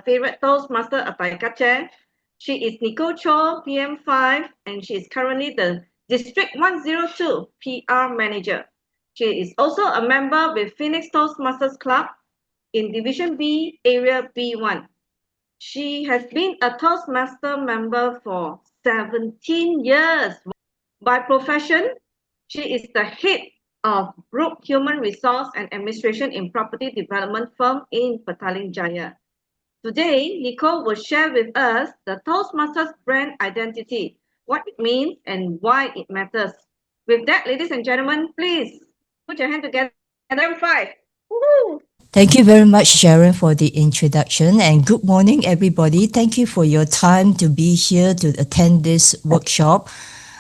favorite Toastmaster 𝗪𝗃𝗀𝗀. She is Nicole Choe, PM5, and she is currently the District 102 PR Manager. She is also a member with Phoenix Toastmasters Club in Division B, Area B1. She has been a Toastmaster member for 17 years. By profession, she is the head of Group Human Resource and Administration in Property Development firm in Petaling Jaya. Today, Nicole will share with us the Toastmasters brand identity, what it means and why it matters. With that, ladies and gentlemen, please put your hand together. M5. Woohoo! Thank you very much, Sharon, for the introduction, and good morning, everybody. Thank you for your time to be here to attend this workshop.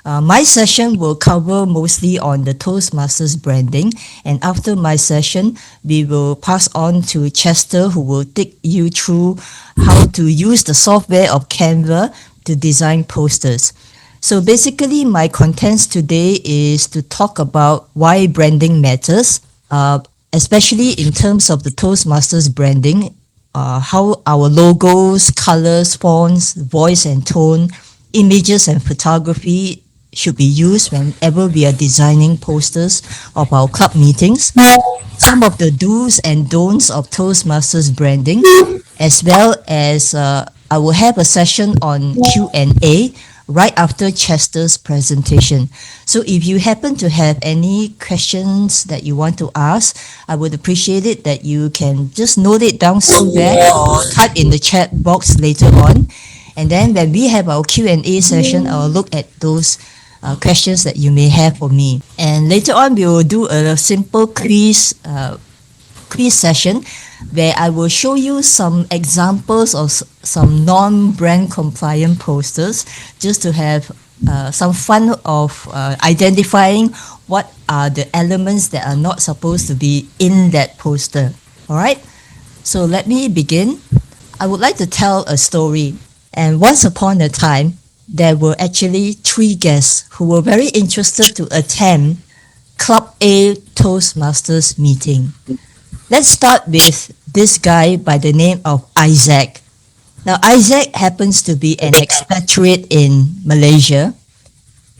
My session will cover mostly on the Toastmasters branding, and after my session, we will pass on to Chester, who will take you through how to use the software of Canva to design posters. So basically, my contents today is to talk about why branding matters, especially in terms of the Toastmasters branding, how our logos, colors, fonts, voice and tone, images and photography should be used whenever we are designing posters of our club meetings, some of the do's and don'ts of Toastmasters branding, as well as I will have a session on Q&A right after Chester's presentation. So if you happen to have any questions that you want to ask, I would appreciate it that you can just note it down somewhere or type in the chat box later on. And then when we have our Q&A session, I'll look at those questions that you may have for me. And later on, we will do a simple quiz session where I will show you some examples of some non-brand compliant posters just to have some fun of identifying what are the elements that are not supposed to be in that poster. All right, so let me begin. I would like to tell a story. And once upon a time, there were actually 3 guests who were very interested to attend Club A Toastmasters meeting. Let's start with this guy by the name of Isaac. Now, Isaac happens to be an expatriate in Malaysia,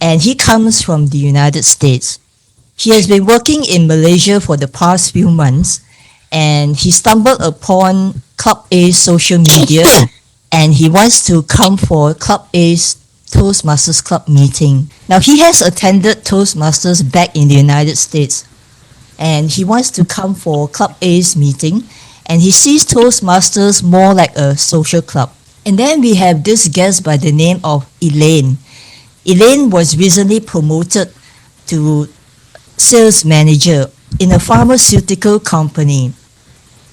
and he comes from the United States. He has been working in Malaysia for the past few months, and he stumbled upon Club A's social media, and he wants to come for Club A's Toastmasters Club meeting. Now, he has attended Toastmasters back in the United States, and he wants to come for Club A's meeting, and he sees Toastmasters more like a social club. And then we have this guest by the name of Elaine. Elaine was recently promoted to sales manager in a pharmaceutical company,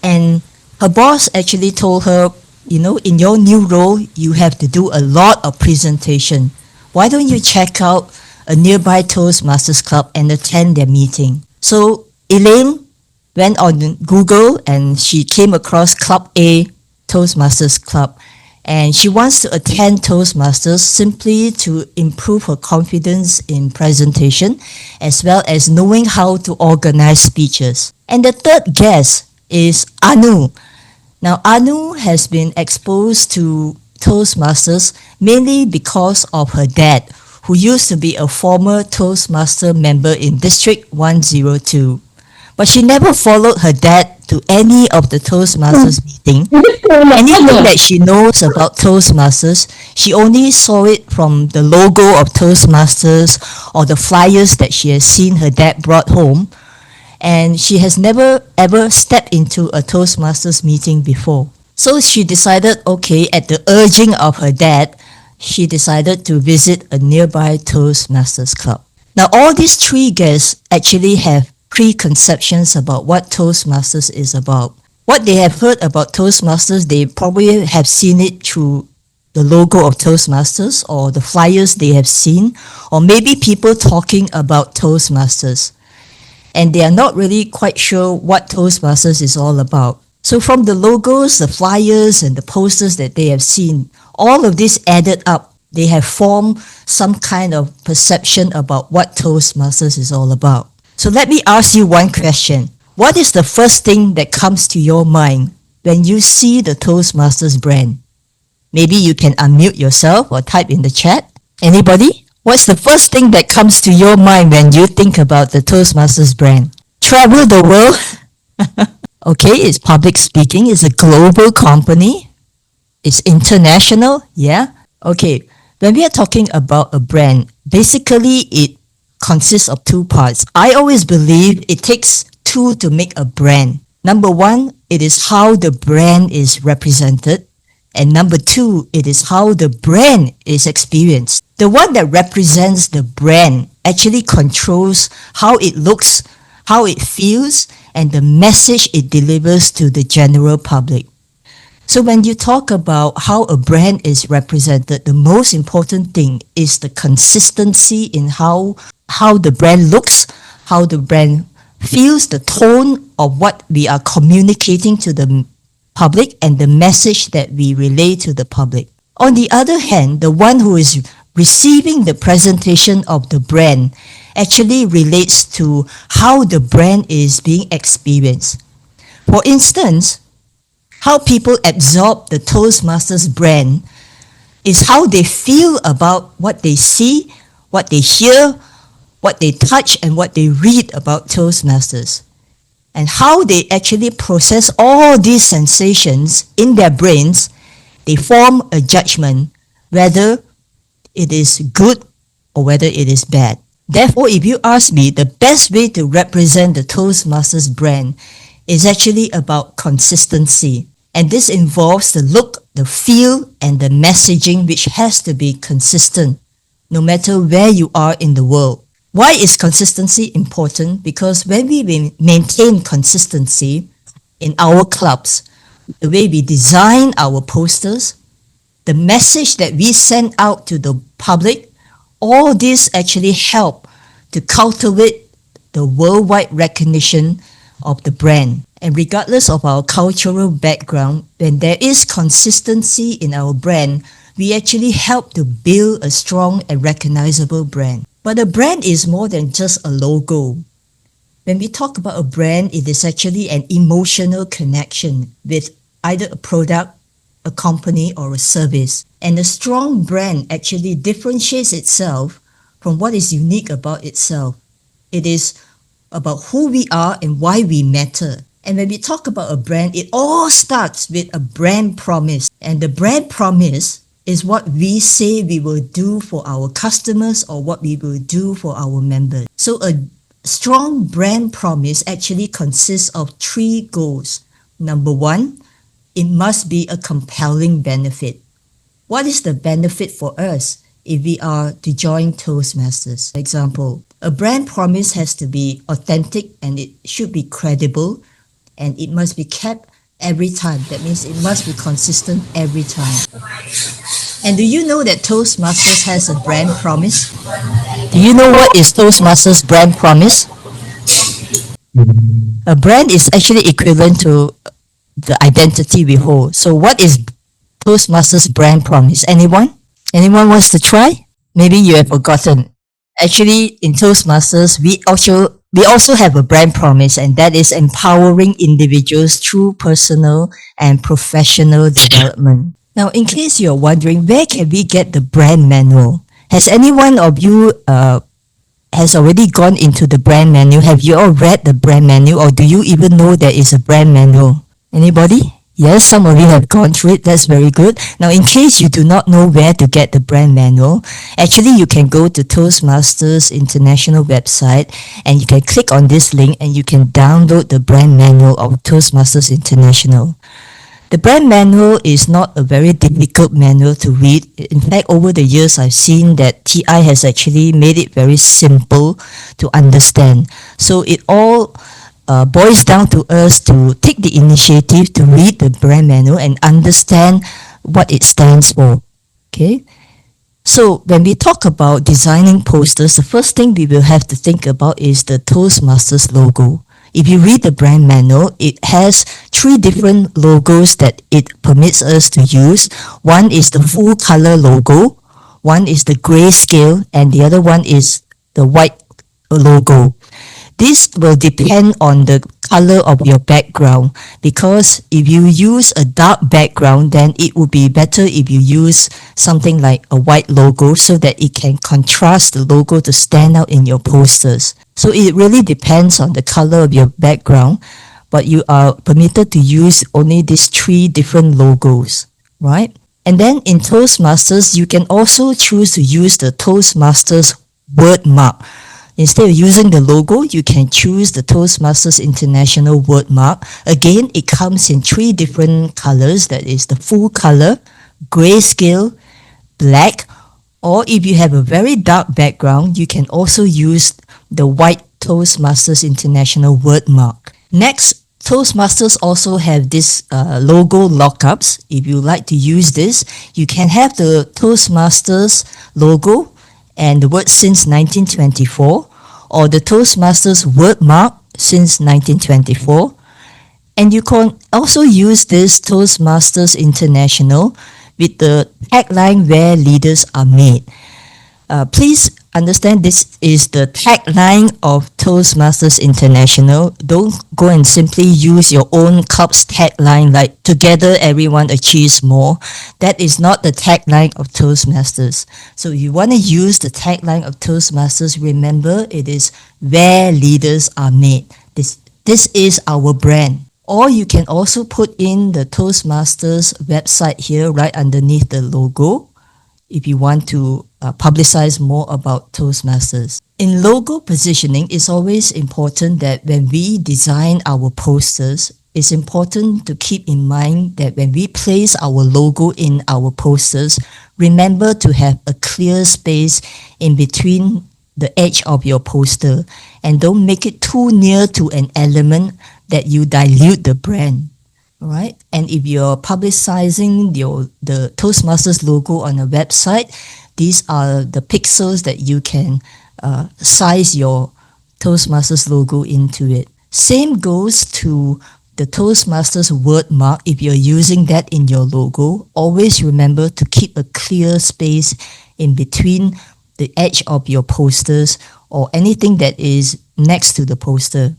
and her boss actually told her, you know, in your new role, you have to do a lot of presentation. Why don't you check out a nearby Toastmasters club and attend their meeting? So Elaine went on Google and she came across Club A Toastmasters Club, and she wants to attend Toastmasters simply to improve her confidence in presentation as well as knowing how to organize speeches. And the third guest is Anu. Now, Anu has been exposed to Toastmasters mainly because of her dad, who used to be a former Toastmaster member in District 102. But she never followed her dad to any of the Toastmasters meeting. Anything that she knows about Toastmasters, she only saw it from the logo of Toastmasters or the flyers that she has seen her dad brought home. And she has never ever stepped into a Toastmasters meeting before. So she decided, okay, at the urging of her dad, she decided to visit a nearby Toastmasters club. Now, all these 3 guests actually have preconceptions about what Toastmasters is about. What they have heard about Toastmasters, they probably have seen it through the logo of Toastmasters or the flyers they have seen, or maybe people talking about Toastmasters. And they are not really quite sure what Toastmasters is all about. So from the logos, the flyers, and the posters that they have seen, all of this added up, they have formed some kind of perception about what Toastmasters is all about. So let me ask you one question. What is the first thing that comes to your mind when you see the Toastmasters brand? Maybe you can unmute yourself or type in the chat. Anybody? What's the first thing that comes to your mind when you think about the Toastmasters brand? Travel the world? Okay, it's public speaking. It's a global company. It's international. Yeah. Okay. When we are talking about a brand, basically it consists of two parts. I always believe it takes two to make a brand. Number one, it is how the brand is represented. And number two, it is how the brand is experienced. The one that represents the brand actually controls how it looks, how it feels, and the message it delivers to the general public. So when you talk about how a brand is represented, the most important thing is the consistency in how the brand looks, how the brand feels, the tone of what we are communicating to the public, and the message that we relay to the public. On the other hand, the one who is receiving the presentation of the brand actually relates to how the brand is being experienced. For instance, how people absorb the Toastmasters brand is how they feel about what they see, what they hear, what they touch, and what they read about Toastmasters. And how they actually process all these sensations in their brains, they form a judgment whether it is good or whether it is bad. Therefore, if you ask me, the best way to represent the Toastmasters brand is actually about consistency. And this involves the look, the feel, and the messaging, which has to be consistent no matter where you are in the world. Why is consistency important? Because when we maintain consistency in our clubs, the way we design our posters, the message that we send out to the public, all this actually help to cultivate the worldwide recognition of the brand. And regardless of our cultural background, when there is consistency in our brand, we actually help to build a strong and recognizable brand. But a brand is more than just a logo. When we talk about a brand, it is actually an emotional connection with either a product, a company, or a service. And a strong brand actually differentiates itself from what is unique about itself. It is about who we are and why we matter. And when we talk about a brand, it all starts with a brand promise. And the brand promise is what we say we will do for our customers or what we will do for our members. So a strong brand promise actually consists of three goals. Number one, it must be a compelling benefit. What is the benefit for us if we are to join Toastmasters? For example, a brand promise has to be authentic and it should be credible and it must be kept every time. That means it must be consistent every time. And do you know that Toastmasters has a brand promise? Do you know what is Toastmasters brand promise? A brand is actually equivalent to the identity we hold. So what is Toastmasters brand promise? Anyone? Anyone wants to try? Maybe you have forgotten. Actually, in Toastmasters, we also have a brand promise, and that is empowering individuals through personal and professional development. Now, in case you're wondering, where can we get the brand manual? Has any one of you has already gone into the brand manual? Have you all read the brand manual, or do you even know there is a brand manual? Anybody? Yes, some of you have gone through it. That's very good. Now, in case you do not know where to get the brand manual, actually you can go to Toastmasters International website and you can click on this link and you can download the brand manual of Toastmasters International. The brand manual is not a very difficult manual to read. In fact, over the years, I've seen that TI has actually made it very simple to understand. So it all boils down to us to take the initiative to read the brand manual and understand what it stands for. Okay? So when we talk about designing posters, the first thing we will have to think about is the Toastmasters logo. If you read the brand manual, it has 3 different logos that it permits us to use. One is the full color logo, one is the grayscale, and the other one is the white logo. This will depend on the color of your background, because if you use a dark background, then it would be better if you use something like a white logo so that it can contrast the logo to stand out in your posters. So it really depends on the color of your background, but you are permitted to use only these 3 different logos, right? And then in Toastmasters, you can also choose to use the Toastmasters word mark. Instead of using the logo, you can choose the Toastmasters International word mark. Again, it comes in 3 different colors. That is the full color, grayscale, black, or if you have a very dark background, you can also use the white Toastmasters International word mark. Next, Toastmasters also have this logo lockups. If you like to use this, you can have the Toastmasters logo and the word since 1924, or the Toastmasters word mark since 1924. And you can also use this Toastmasters International with the tagline "Where Leaders Are Made." Please understand this is the tagline of Toastmasters International. Don't go and simply use your own club's tagline like "Together Everyone Achieves More." That is not the tagline of Toastmasters. So if you want to use the tagline of Toastmasters, remember it is "Where Leaders Are Made." This is our brand. Or you can also put in the Toastmasters website here right underneath the logo if you want to publicize more about Toastmasters. In logo positioning, it's always important that when we design our posters, it's important to keep in mind that when we place our logo in our posters, remember to have a clear space in between the edge of your poster, and don't make it too near to an element that you dilute the brand. Right? And if you're publicizing the Toastmasters logo on a website, these are the pixels that you can size your Toastmasters logo into it. Same goes to the Toastmasters word mark. If you're using that in your logo, always remember to keep a clear space in between the edge of your posters or anything that is next to the poster,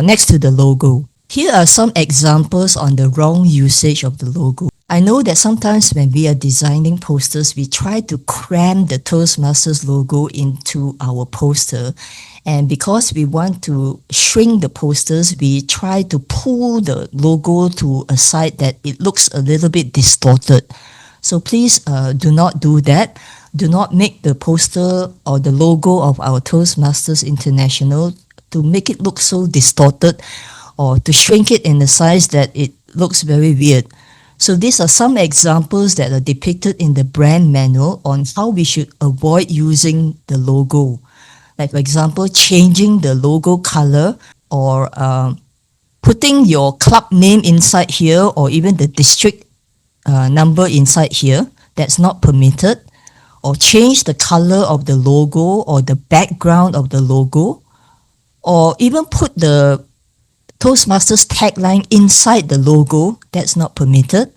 next to the logo. Here are some examples on the wrong usage of the logo. I know that sometimes when we are designing posters, we try to cram the Toastmasters logo into our poster. And because we want to shrink the posters, we try to pull the logo to a side that it looks a little bit distorted. So please do not do that. Do not make the poster or the logo of our Toastmasters International to make it look so distorted, or to shrink it in the size that it looks very weird. So these are some examples that are depicted in the brand manual on how we should avoid using the logo. Like for example, changing the logo color, or putting your club name inside here, or even the district number inside here. That's not permitted. Or change the color of the logo or the background of the logo, or even put the Toastmasters tagline inside the logo. That's not permitted.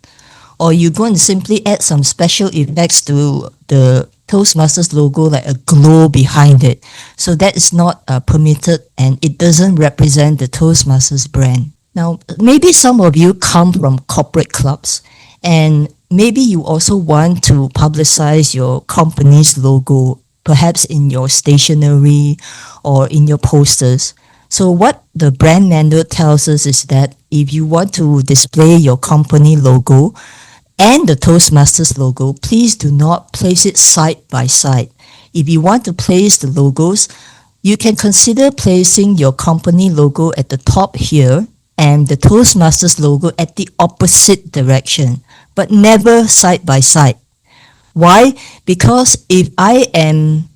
Or you're going to simply add some special effects to the Toastmasters logo, like a glow behind it. So that is not permitted, and it doesn't represent the Toastmasters brand. Now, maybe some of you come from corporate clubs, and maybe you also want to publicize your company's logo, perhaps in your stationery or in your posters. So what the brand manual tells us is that if you want to display your company logo and the Toastmasters logo, please do not place it side by side. If you want to place the logos, you can consider placing your company logo at the top here and the Toastmasters logo at the opposite direction, but never side by side. Why? Because if I am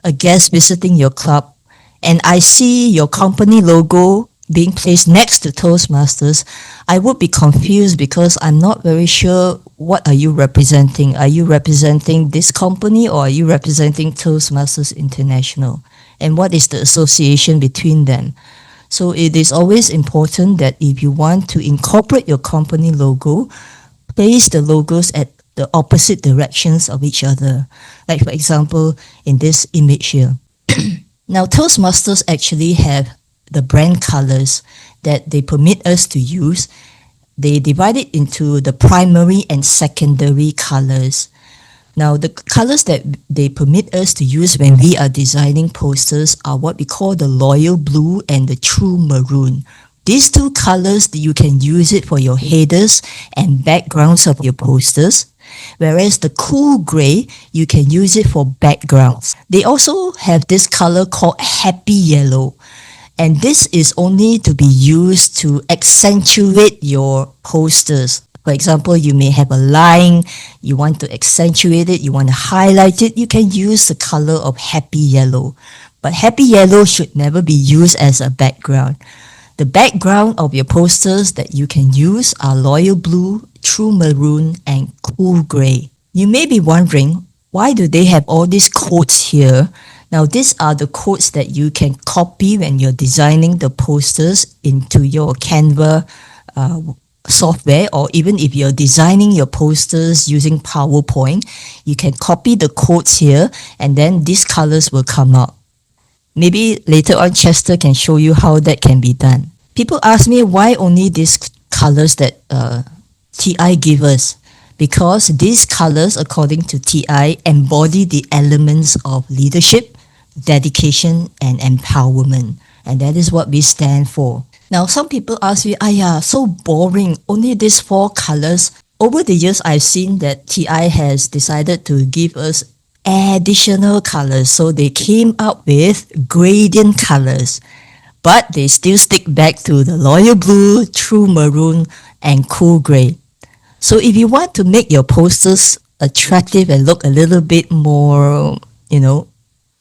a guest visiting your club and I see your company logo being placed next to Toastmasters, I would be confused because I'm not very sure what are you representing. Are you representing this company, or are you representing Toastmasters International? And what is the association between them? So it is always important that if you want to incorporate your company logo, place the logos at the opposite directions of each other. Like for example, in this image here. Now, Toastmasters actually have the brand colors, that they permit us to use, they divide it into the primary and secondary colors. Now, the colors that they permit us to use when we are designing posters are what we call the loyal blue and the true maroon. These two colors, you can use it for your headers and backgrounds of your posters, whereas the cool gray, you can use it for backgrounds. They also have this color called happy yellow, and this is only to be used to accentuate your posters. For example, you may have a line, you want to accentuate it, you want to highlight it, you can use the color of happy yellow. But happy yellow should never be used as a background. The background of your posters that you can use are loyal blue, true maroon, and cool gray. You may be wondering, why do they have all these codes here? Now, these are the codes that you can copy when you're designing the posters into your Canva software, or even if you're designing your posters using PowerPoint, you can copy the codes here and then these colors will come out. Maybe later on Chester can show you how that can be done. People ask me why only these colors that TI give us. Because these colors, according to TI, embody the elements of leadership, dedication, and empowerment. And that is what we stand for. Now, some people ask me, so boring, only these 4 colors. Over the years, I've seen that TI has decided to give us additional colors. So they came up with gradient colors, but they still stick back to the loyal blue, true maroon, and cool gray. So if you want to make your posters attractive and look a little bit more,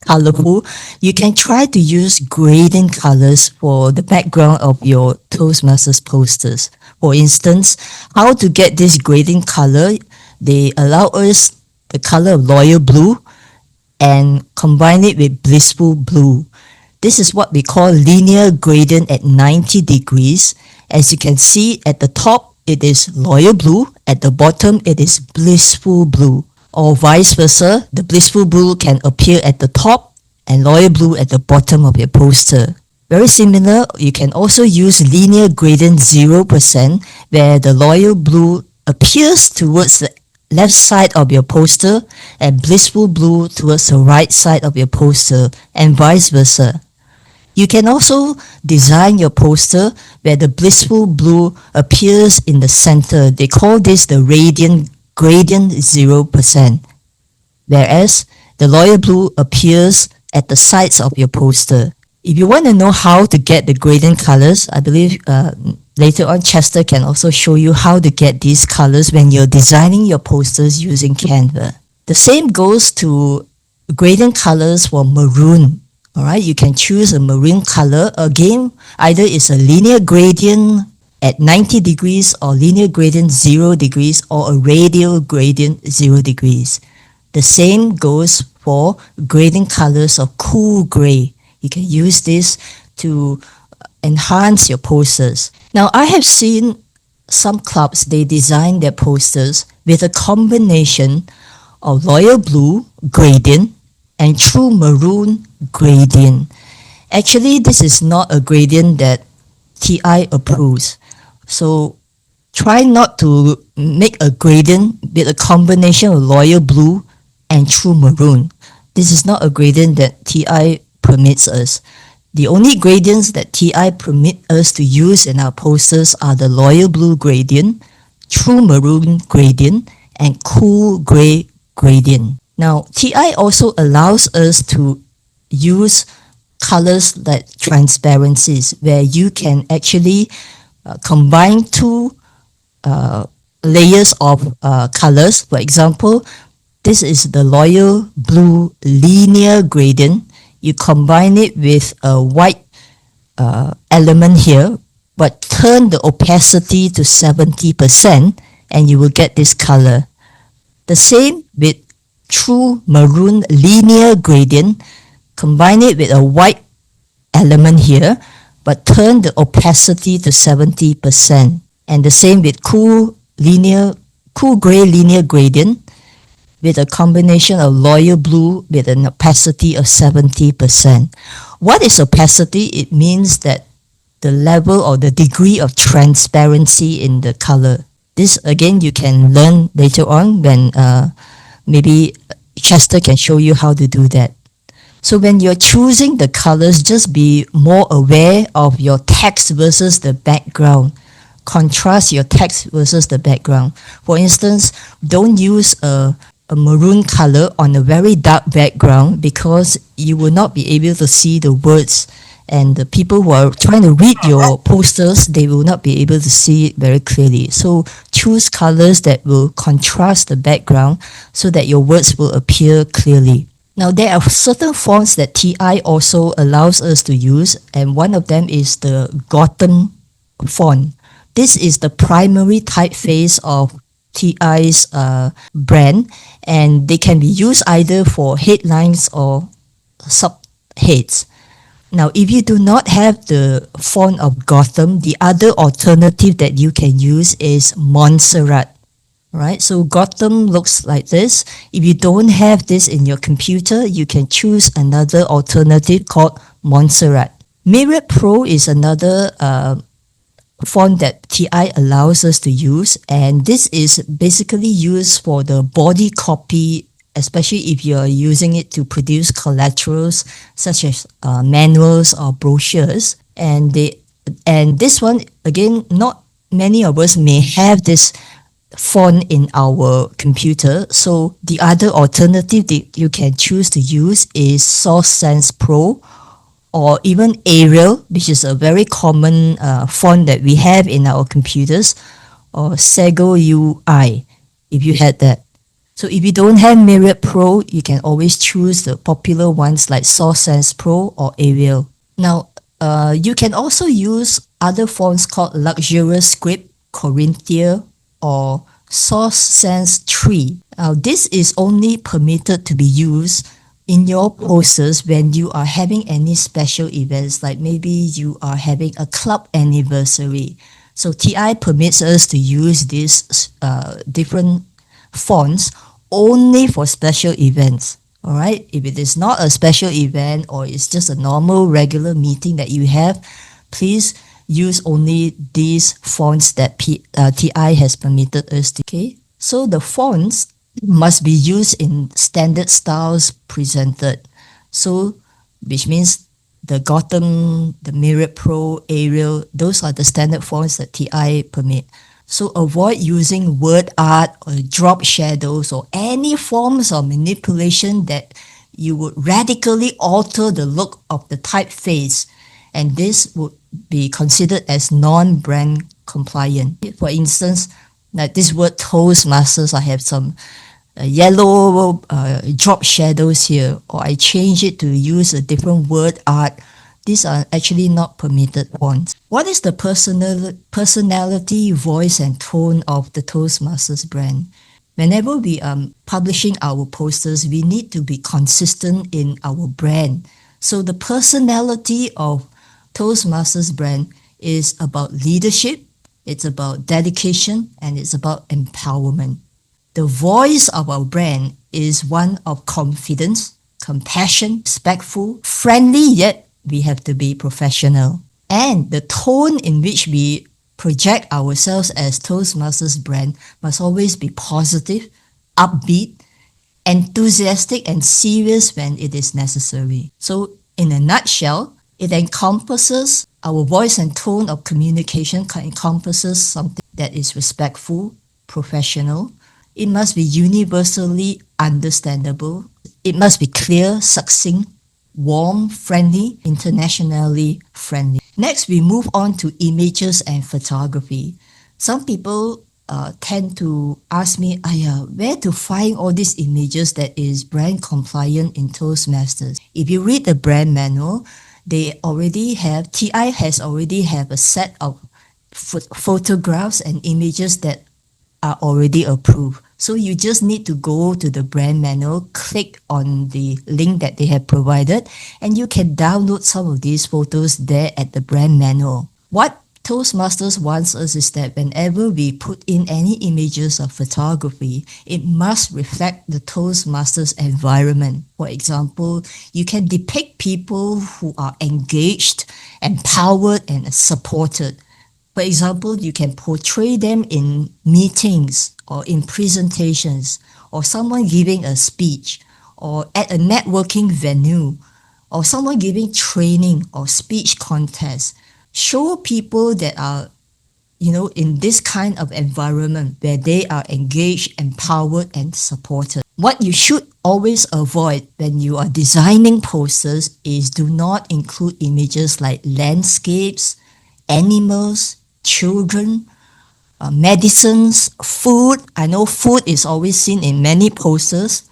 colorful, you can try to use gradient colors for the background of your Toastmasters posters. For instance, how to get this gradient color, they allow us the color of loyal blue and combine it with blissful blue. This is what we call linear gradient at 90 degrees. As you can see, at the top, it is loyal blue. At the bottom, it is blissful blue. Or vice versa, the blissful blue can appear at the top and loyal blue at the bottom of your poster. Very similar, you can also use linear gradient 0%, where the loyal blue appears towards the left side of your poster and blissful blue towards the right side of your poster, and vice versa. You can also design your poster where the blissful blue appears in the center. They call this the gradient 0%, whereas the loyal blue appears at the sides of your poster. If you want to know how to get the gradient colors, I believe later on Chester can also show you how to get these colors when you're designing your posters using Canva. The same goes to gradient colors for maroon. Alright, you can choose a maroon color. Again, either it's a linear gradient at 90 degrees or linear gradient 0 degrees or a radial gradient 0 degrees. The same goes for gradient colors of cool gray. You can use this to enhance your posters. Now, I have seen some clubs, they design their posters with a combination of loyal blue gradient and true maroon gradient. Actually, this is not a gradient that TI approves. So try not to make a gradient with a combination of loyal blue and true maroon. This is not a gradient that TI permits us. The only gradients that TI permit us to use in our posters are the loyal blue gradient, true maroon gradient, and cool gray gradient. Now, TI also allows us to use colors like transparencies, where you can actually combine 2 layers of colors. For example, this is the loyal blue linear gradient. You combine it with a white element here, but turn the opacity to 70% and you will get this color. The same with true maroon linear gradient. Combine it with a white element here, but turn the opacity to 70%. And the same with cool gray linear gradient with a combination of loyal blue with an opacity of 70%. What is opacity? It means that the level or the degree of transparency in the color. This again you can learn later on when maybe Chester can show you how to do that. So when you're choosing the colors, just be more aware of your text versus the background. Contrast your text versus the background. For instance, don't use a maroon color on a very dark background because you will not be able to see the words, and the people who are trying to read your posters, they will not be able to see it very clearly. So choose colors that will contrast the background so that your words will appear clearly. Now, there are certain fonts that TI also allows us to use, and one of them is the 𝗏𝗀𝘀 font. This is the primary typeface of TI's brand, and they can be used either for headlines or subheads. Now, if you do not have the font of 𝗏𝗀𝘀, the other alternative that you can use is 𝗪𝗏. Right, so 𝗏𝗀𝘀 looks like this. If you don't have this in your computer, you can choose another alternative called 𝗪𝗏. 𝗪𝗏 Pro is another font that TI allows us to use, and this is basically used for the body copy, especially if you are using it to produce collaterals such as manuals or brochures. And this one, again, not many of us may have this font in our computer, so the other alternative that you can choose to use is Source Sans Pro or even Arial, which is a very common font that we have in our computers, or Sego UI if you had that. So if you don't have 𝗪𝗏 Pro, you can always choose the popular ones like Source Sans Pro or Arial. Now, you can also use other fonts called Luxurious Script, Corinthia, or Source Sans 3. Now, this is only permitted to be used in your posters when you are having any special events, like maybe you are having a club anniversary. So TI permits us to use these different fonts only for special events. All right, if it is not a special event or it's just a normal regular meeting that you have, please use only these fonts that TI has permitted us to. Okay, so the fonts must be used in standard styles presented. So, which means the 𝗏𝗀𝘀, the 𝗪𝗏 Pro, Arial, those are the standard fonts that TI permit. So avoid using word art or drop shadows or any forms of manipulation that you would radically alter the look of the typeface, and this would be considered as non-brand compliant. For instance, like this word Toastmasters, I have some yellow drop shadows here, or I change it to use a different word art. These are actually not permitted fonts. What is the personality, voice, and tone of the Toastmasters brand? Whenever we are publishing our posters, we need to be consistent in our brand. So the personality of Toastmasters brand is about leadership, it's about dedication, and it's about empowerment. The voice of our brand is one of confidence, compassion, respectful, friendly, yet we have to be professional. And the tone in which we project ourselves as Toastmasters brand must always be positive, upbeat, enthusiastic, and serious when it is necessary. So in a nutshell, it encompasses our voice and tone of communication encompasses something that is respectful, professional. It must be universally understandable. It must be clear, succinct, warm, friendly, internationally friendly. Next, we move on to images and photography. Some people tend to ask me, where to find all these images that is brand compliant in Toastmasters? If you read the brand manual, TI has already have a set of photographs and images that are already approved. So you just need to go to the brand manual, click on the link that they have provided, and you can download some of these photos there at the brand manual. What Toastmasters wants us is that whenever we put in any images of photography, it must reflect the Toastmasters environment. For example, you can depict people who are engaged, empowered, and supported. For example, you can portray them in meetings or in presentations, or someone giving a speech, or at a networking venue, or someone giving training or speech contest. Show people that are, in this kind of environment where they are engaged, empowered, and supported. What you should always avoid when you are designing posters is do not include images like landscapes, animals, children, medicines, food. I know food is always seen in many posters,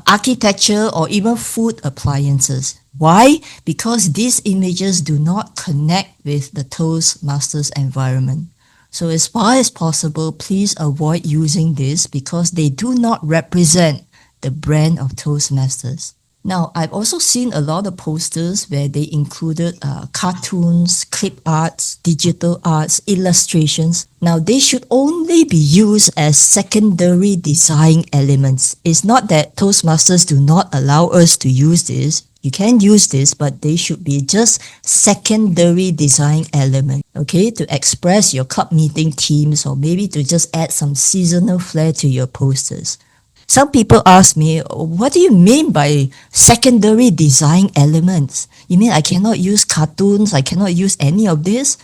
architecture, or even food appliances. Why? Because these images do not connect with the Toastmasters environment. So as far as possible, please avoid using this because they do not represent the brand of Toastmasters. Now, I've also seen a lot of posters where they included cartoons, clip arts, digital arts, illustrations. Now, they should only be used as secondary design elements. It's not that Toastmasters do not allow us to use this. You can use this, but they should be just secondary design elements, okay, to express your club meeting themes or maybe to just add some seasonal flair to your posters. Some people ask me, what do you mean by secondary design elements? You mean I cannot use cartoons? I cannot use any of this?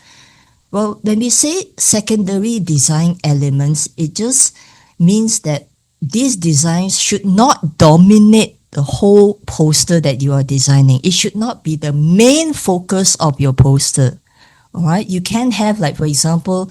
Well, when we say secondary design elements, it just means that these designs should not dominate the whole poster that you are designing. It should not be the main focus of your poster. All right? You can have, like, for example,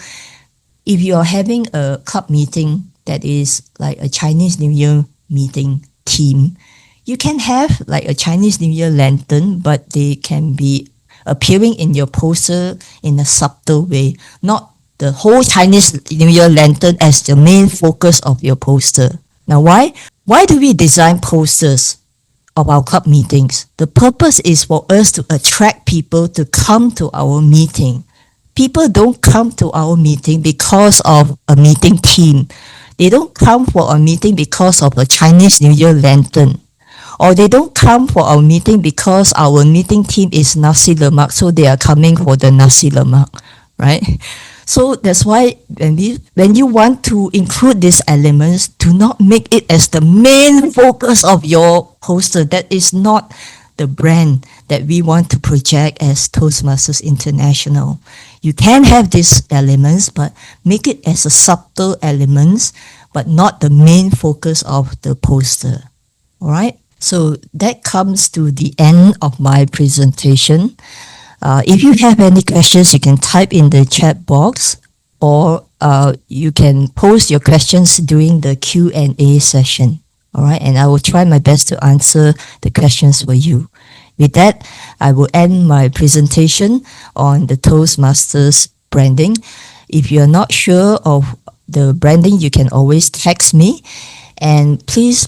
if you are having a club meeting that is like a Chinese New Year meeting theme, you can have like a Chinese New Year lantern, but they can be appearing in your poster in a subtle way, not the whole Chinese New Year lantern as the main focus of your poster. Now, why? Why do we design posters of our club meetings? The purpose is for us to attract people to come to our meeting. People don't come to our meeting because of a meeting theme. They don't come for a meeting because of a Chinese New Year lantern. Or they don't come for our meeting because our meeting theme is nasi lemak, so they are coming for the nasi lemak, right? So that's why when you want to include these elements, do not make it as the main focus of your poster. That is not the brand that we want to project as Toastmasters International. You can have these elements, but make it as a subtle elements, but not the main focus of the poster. All right? So that comes to the end of my presentation. If you have any questions, you can type in the chat box, or you can post your questions during the Q&A session. All right, and I will try my best to answer the questions for you. With that, I will end my presentation on the Toastmasters branding. If you're not sure of the branding, you can always text me. And please,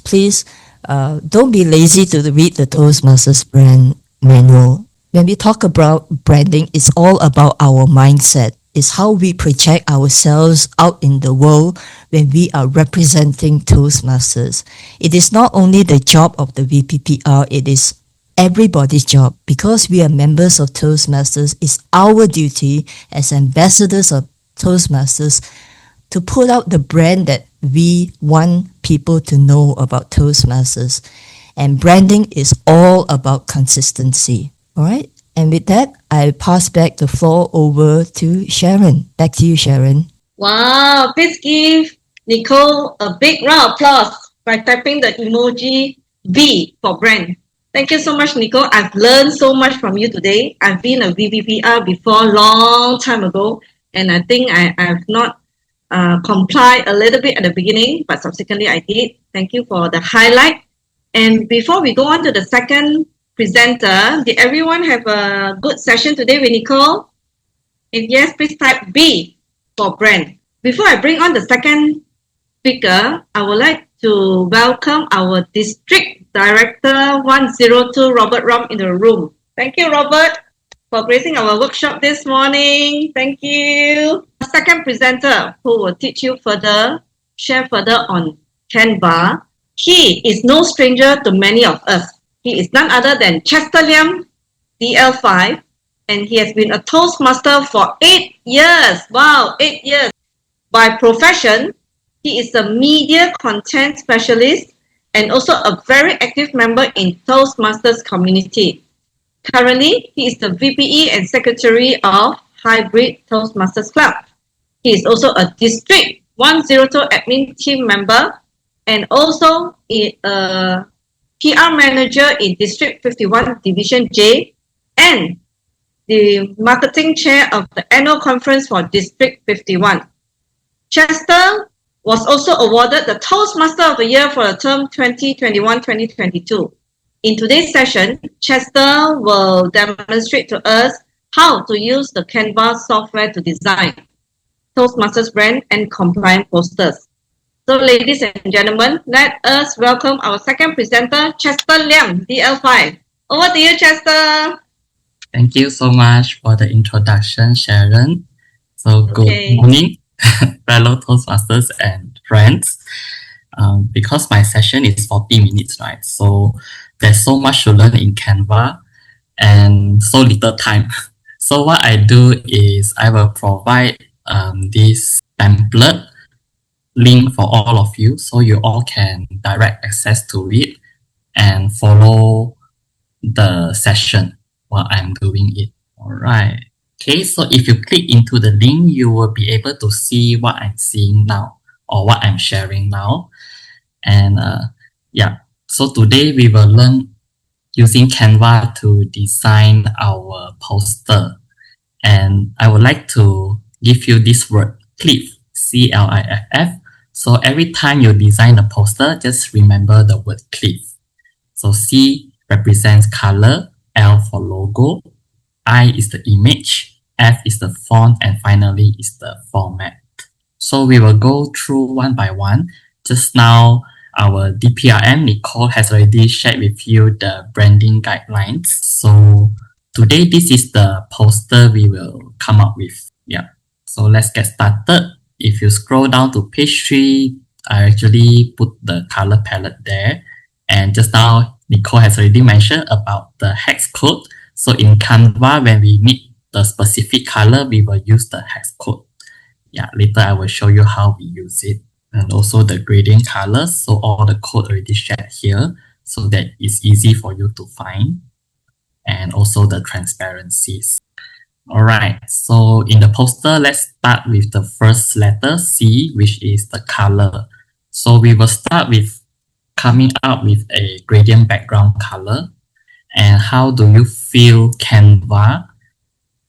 don't be lazy to read the Toastmasters brand manual. When we talk about branding, it's all about our mindset. It's how we project ourselves out in the world when we are representing Toastmasters. It is not only the job of the VPPR, it is everybody's job. Because we are members of Toastmasters, it's our duty as ambassadors of Toastmasters to put out the brand that we want people to know about Toastmasters. And branding is all about consistency. All right? And with that, I pass back the floor over to Sharon. Back to you, Sharon. Wow, please give Nicole a big round of applause by typing the emoji V for brand. Thank you so much, Nicole. I've learned so much from you today. I've been a VPPR before, long time ago, and I think I've not complied a little bit at the beginning, but subsequently I did. Thank you for the highlight. And before we go on to the second presenter, did everyone have a good session today with Nicole? If yes, please type B for brand. Before I bring on the second speaker, I would like to welcome our District Director 102, Robert Rom, in the room. Thank you, Robert. for gracing our workshop this morning. Thank you. Second presenter who will teach you further, share further on Canva. He is no stranger to many of us. He is none other than Chester Liam, DL5, and he has been a Toastmaster for 8 years. Wow, 8 years. By profession, he is a media content specialist and also a very active member in Toastmasters community. Currently, he is the VPE and Secretary of Hybrid Toastmasters Club. He is also a District 102 admin team member and also a PR manager in District 51 Division J and the marketing chair of the annual conference for District 51. Chester was also awarded the Toastmaster of the Year for the term 2021-2022. In today's session, Chester will demonstrate to us how to use the Canva software to design Toastmasters brand and compliant posters. So ladies and gentlemen, let us welcome our second presenter, Chester Liam, DL5. Over to you, Chester. Thank you so much for the introduction, Sharon. So good morning, fellow Toastmasters and friends. Because my session is 40 minutes, right? So there's so much to learn in Canva and so little time. So what I do is I will provide this template link for all of you, so you all can direct access to it and follow the session while I'm doing it. All right. Okay, so if you click into the link, you will be able to see what I'm seeing now or what I'm sharing now. And yeah, so today we will learn using Canva to design our poster. And I would like to give you this word, CLIFF, C-L-I-F-F. So every time you design a poster, just remember the word CLIFF. So C represents color, L for logo, I is the image, F is the font, and finally is the format. So we will go through one by one. Just now, our DPRM, Nicole, has already shared with you the branding guidelines. So today, this is the poster we will come up with. Yeah. So let's get started. If you scroll down to page 3, I actually put the color palette there. And just now, Nicole has already mentioned about the hex code. So in Canva, when we need the specific color, we will use the hex code. Yeah, later I will show you how we use it. And also the gradient colors. So all the code already shared here, so that it's easy for you to find. And also the transparencies. All right, so in the poster, let's start with the first letter, C, which is the color. So we will start with coming up with a gradient background color. And how do you fill Canva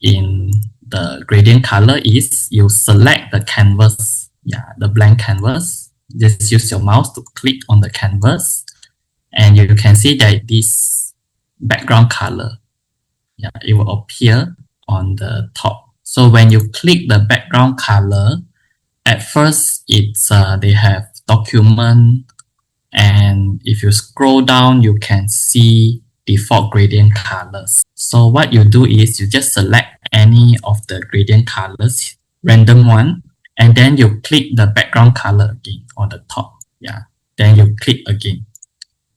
in the gradient color is you select the canvas, the blank canvas. Just use your mouse to click on the canvas. And you can see that this background color, it will appear on the top. So when you click the background color, at first it's they have document, and if you scroll down, you can see default gradient colors. So what you do is you just select any of the gradient colors, random one, and then you click the background color again on the top. Yeah, then you click again.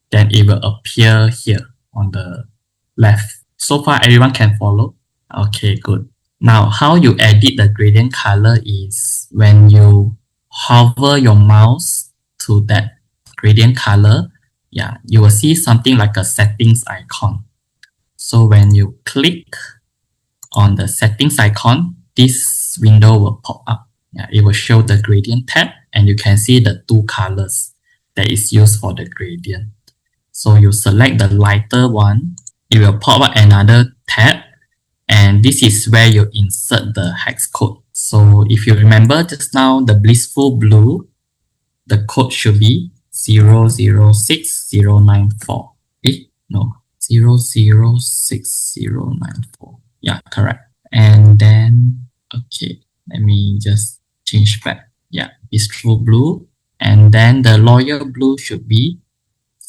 Then it will appear here on the left. So far, everyone can follow? Okay, good. Now, how you edit the gradient color is when you hover your mouse to that gradient color, you will see something like a settings icon. So when you click on the settings icon, this window will pop up. It will show the gradient tab, and you can see the two colors that is used for the gradient. So you select the lighter one, it will pop up another tab, and this is where you insert the hex code. So if you remember just now, the blissful blue, the code should be 006094. No, 006094. Yeah, correct. And then, okay, let me just change back. Yeah, blissful blue. And then the loyal blue should be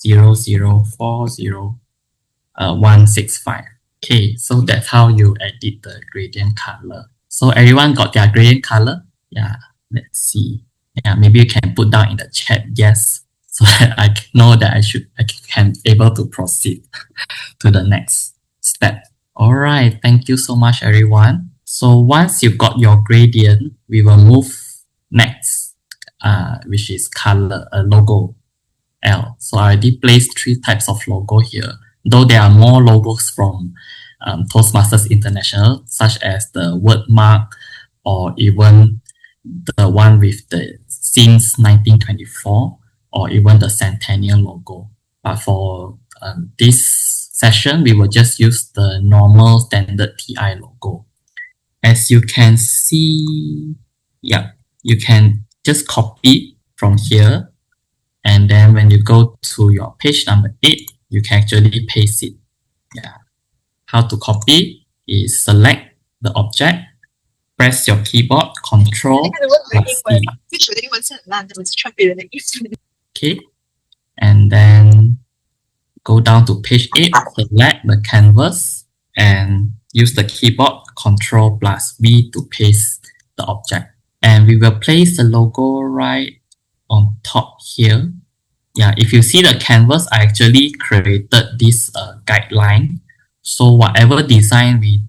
0040165. Okay, so that's how you edit the gradient color. So everyone got their gradient color? Yeah, let's see. Yeah, maybe you can put down in the chat yes, so that I know that I can able to proceed to the next step. All right, thank you so much, everyone. So once you got your gradient, we will move next, which is color, logo L. So I already placed 3 types of logo here, though there are more logos from Toastmasters International, such as the word mark, or even the one with the since 1924, or even the centennial logo. But for this session, we will just use the normal standard TI logo. As you can see, yeah, you can just copy from here. And then when you go to your page number 8, you can actually paste it. Yeah. How to copy is select the object, press your keyboard, Control plus E. Okay. And then go down to page 8, select the canvas, and use the keyboard, Control plus V to paste the object. And we will place the logo right on top here. Yeah, if you see the canvas, I actually created this guideline. So whatever design we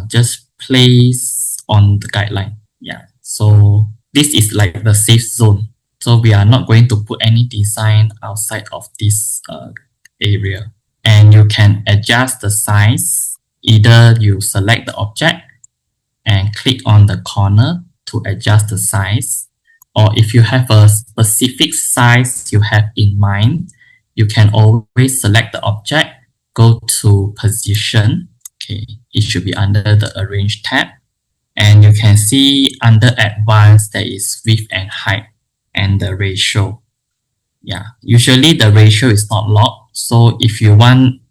just place on the guideline. Yeah, so this is like the safe zone. So we are not going to put any design outside of this area. And you can adjust the size. Either you select the object and click on the corner to adjust the size. Or if you have a specific size you have in mind, you can always select the object, go to position. Okay, it should be under the arrange tab. And you can see under advanced, there is width and height and the ratio. Yeah, usually the ratio is not locked. So if you want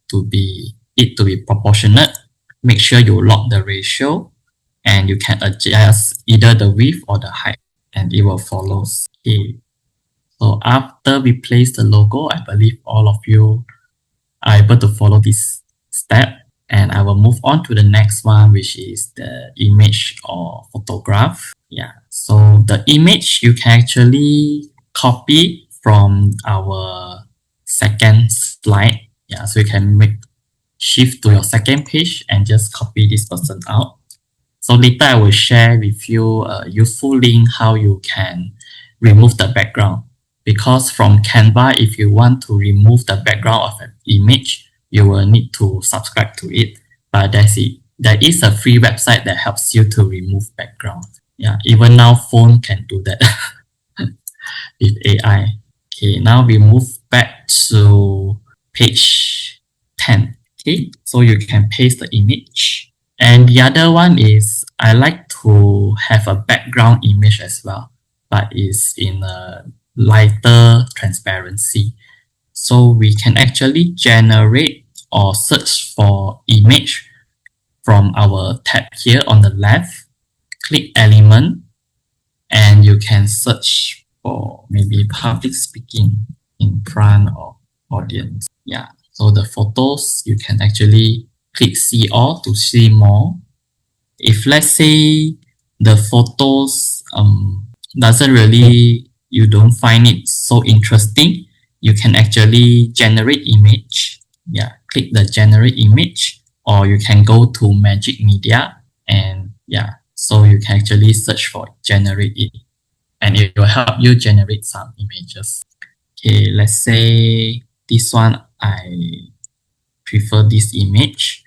it to be proportionate, make sure you lock the ratio, and you can adjust either the width or the height, and it will follow. Okay. So after we place the logo, I believe all of you are able to follow this step, and I will move on to the next one, which is the image or photograph. Yeah, so the image you can actually copy from our second slide. Yeah, so you can shift to your second page and just copy this person out. So later I will share with you a useful link how you can remove the background. Because from Canva, if you want to remove the background of an image, you will need to subscribe to it. But there is a free website that helps you to remove background. Yeah, even now phone can do that with AI. Okay, now we move back to page 10. Okay, so you can paste the image. And the other one is I like to have a background image as well, but it's in a lighter transparency. So we can actually generate or search for image from our tab here on the left. Click element, and you can search for maybe public speaking in front of audience. Yeah, so the photos, you can actually click see all to see more. If let's say the photos you don't find it so interesting, you can actually generate image. Yeah, click the generate image, or you can go to Magic Media, and yeah, so you can actually search for generate it, and it will help you generate some images. Okay, let's say this one, I prefer this image.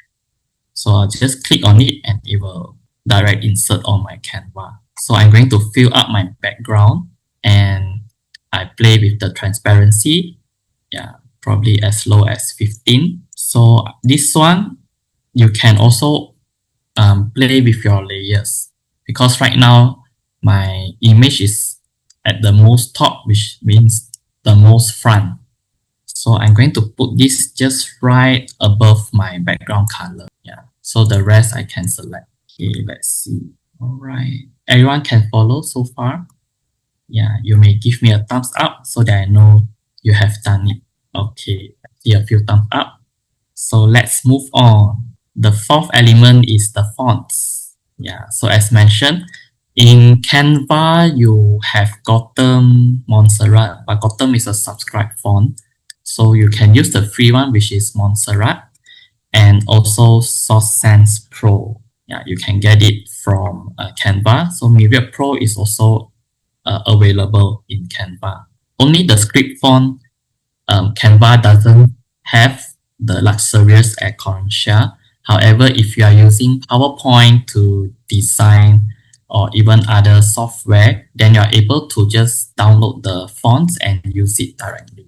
So I'll just click on it and it will direct insert on my Canva. So I'm going to fill up my background, and I play with the transparency. Yeah, probably as low as 15. So this one, you can also play with your layers, because right now my image is at the most top, which means the most front. So I'm going to put this just right above my background color. Yeah, so the rest I can select. Okay, let's see. All right, everyone can follow so far? Yeah, you may give me a thumbs up so that I know you have done it. Okay, I see a few thumbs up. So let's move on. the fourth element is the fonts. Yeah, so as mentioned, in Canva, you have 𝗕𝗏𝘀𝘀, 𝗪𝗏𝗧, but 𝗕𝗏𝘀𝘀 is a subscribed font. So you can use the free one, which is 𝗪𝗧, and also Source Sans Pro. Yeah, you can get it from Canva. So Myriad Pro is also available in Canva. Only the script font, Canva doesn't have the luxurious @. However, if you are using PowerPoint to design or even other software, then you are able to just download the fonts and use it directly.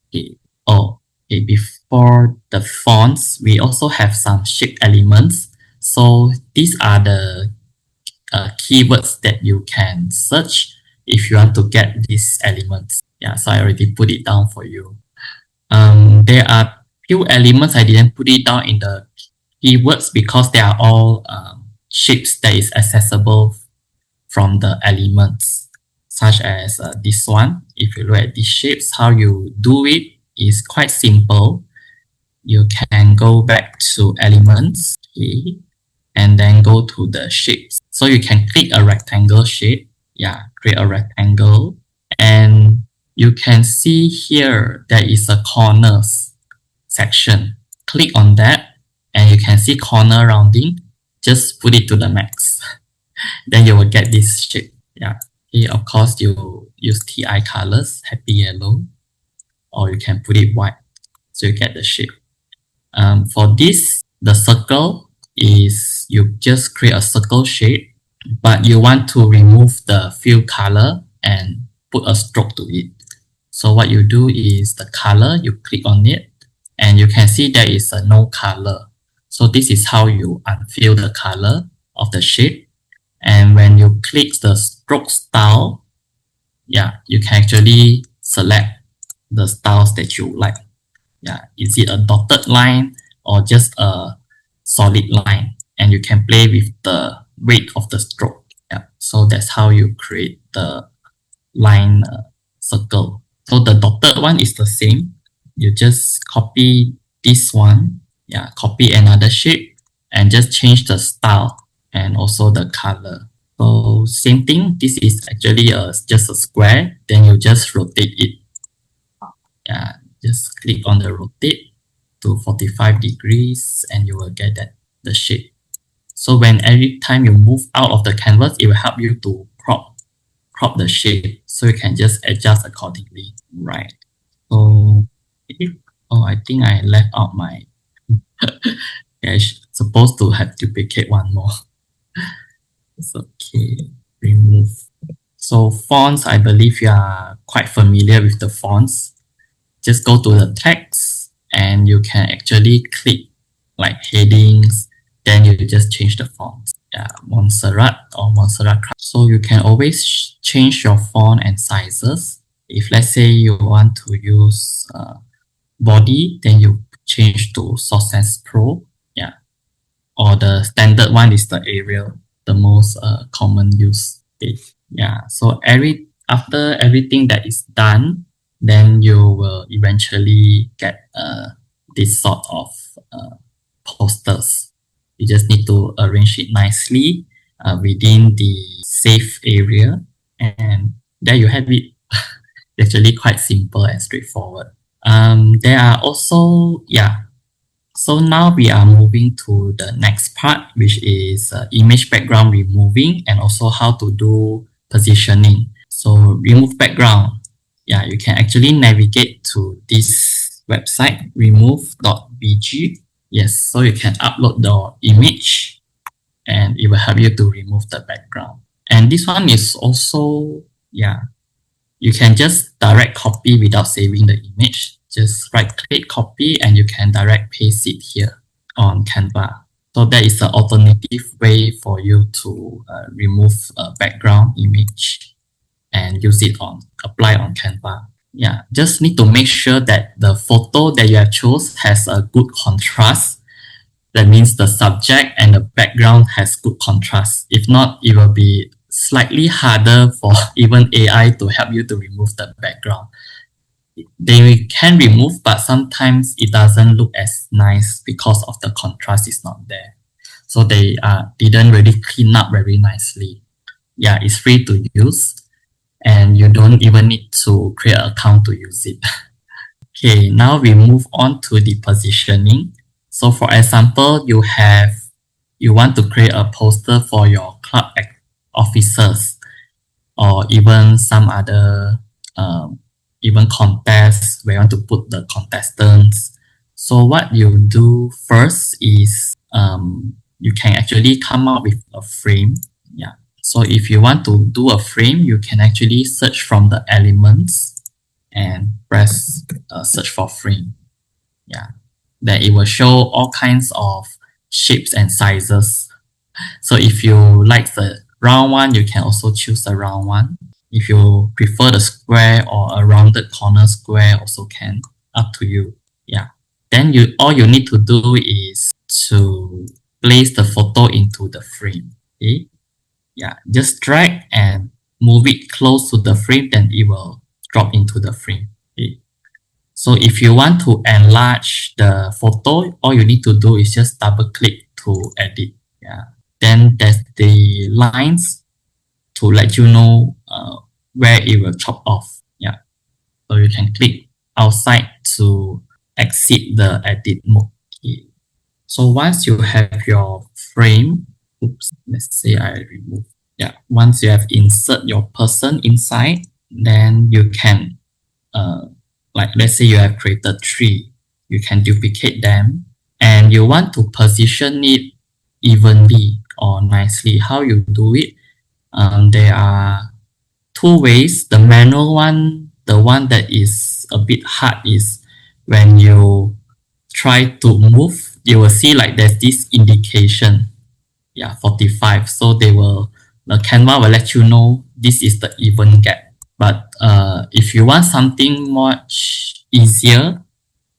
Okay. Okay. Before the fonts, we also have some shape elements. So these are the keywords that you can search if you want to get these elements. Yeah, so I already put it down for you. There are few elements I didn't put it down in the keywords because they are all shapes that is accessible from the elements, such as this one. If you look at these shapes, how you do it is quite simple. You can go back to elements, okay, and then go to the shapes. So you can click a rectangle shape. Yeah, create a rectangle, and you can see here there is a corners section. Click on that and you can see corner rounding. Just put it to the max. Then you will get this shape. Yeah. Here, of course, you use TI colors, happy yellow, or you can put it white. So you get the shape. For this, the circle is you just create a circle shape, but you want to remove the fill color and put a stroke to it. So what you do is the color, you click on it, and you can see there is a no color. So this is how you unfill the color of the shape. And when you click the stroke style, yeah, you can actually select the styles that you like. Yeah, is it a dotted line or just a solid line? And you can play with the weight of the stroke. Yeah, so that's how you create the line circle. So the dotted one is the same. You just copy this one. Yeah, copy another shape and just change the style and also the color. So same thing. This is actually just a square. Then you just rotate it. Yeah, just click on the rotate to 45 degrees and you will get the shape. So when every time you move out of the canvas, it will help you to crop the shape. So you can just adjust accordingly. Right. So, I think I left out my yeah, supposed to have duplicate one more. It's okay. Remove. So fonts, I believe you are quite familiar with the fonts. Just go to the text and you can actually click like headings. Then you just change the fonts. Yeah, 𝗪𝗧 or 𝗪𝗧. So you can always change your font and sizes. If let's say you want to use body, then you change to Source Sans Pro. Yeah, or the standard one is the Arial, the most common use. Yeah, so after everything that is done, then you will eventually get this sort of posters. You just need to arrange it nicely within the safe area, and there you have it. Actually quite simple and straightforward. There are also, yeah. So now we are moving to the next part, which is image background removing and also how to do positioning. So remove background. Yeah, you can actually navigate to this website, remove.bg. Yes, so you can upload the image and it will help you to remove the background. And this one is also, yeah, you can just direct copy without saving the image. Just right click copy and you can direct paste it here on Canva. So that is an alternative way for you to remove a background image and use it apply on Canva. Yeah, just need to make sure that the photo that you have chose has a good contrast. That means the subject and the background has good contrast. If not, it will be slightly harder for even AI to help you to remove the background. they can remove, but sometimes it doesn't look as nice because of the contrast is not there. So they didn't really clean up very nicely. Yeah, it's free to use, and you don't even need to create an account to use it. Okay, now we move on to the positioning. So for example, you want to create a poster for your club officers, or even some other even contests where you want to put the contestants. So what you do first is you can actually come up with a frame. Yeah. So if you want to do a frame, you can actually search from the elements and press search for frame. Yeah. Then it will show all kinds of shapes and sizes. So if you like the round one, you can also choose the round one. If you prefer the square or a rounded corner square, also can, up to you. Yeah. Then all you need to do is to place the photo into the frame. Okay. Yeah. Just drag and move it close to the frame, then it will drop into the frame. Okay. So if you want to enlarge the photo, all you need to do is just double click to edit. Yeah. Then there's the lines to let you know where it will chop off. Yeah. So you can click outside to exit the edit mode. Okay. So once you have your frame, let's say I remove. Yeah. Once you have insert your person inside, then you can, like let's say you have created 3, you can duplicate them, and you want to position it evenly or nicely. How you do it? There are 2 ways. The manual one, the one that is a bit hard, is when you try to move, you will see like there's this indication. Yeah, 45. So the Canva will let you know this is the even gap. But if you want something much easier,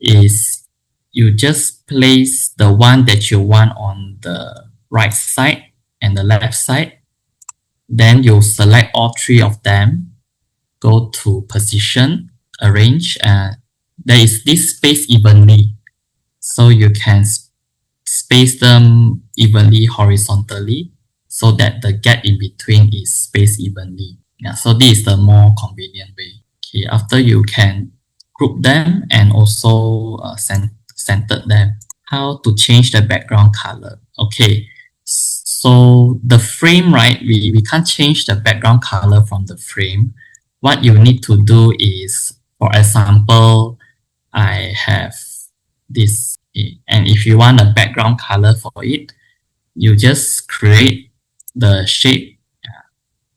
is you just place the one that you want on the right side and the left side. Then you select all 3 of them, go to position, arrange, and there is this space evenly. So you can space them evenly horizontally so that the gap in between is spaced evenly. Yeah, so this is the more convenient way. Okay, after you can group them and also center them. How to change the background color? Okay, so the frame, right? We can't change the background color from the frame. What you need to do is, for example, I have this, and if you want a background color for it, you just create the shape.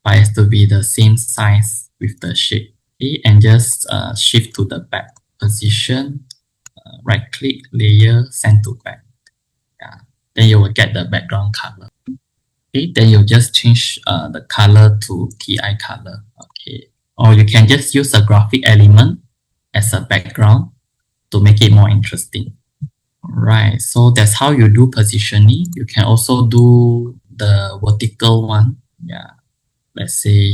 But it has to be the same size with the shape. Okay, and just shift to the back position, right click, layer, send to back. Yeah, then you will get the background color. Okay, then you just change the color to TI color. Okay, or you can just use a graphic element as a background to make it more interesting. Right, so that's how you do positioning. You can also do the vertical one. Yeah, let's say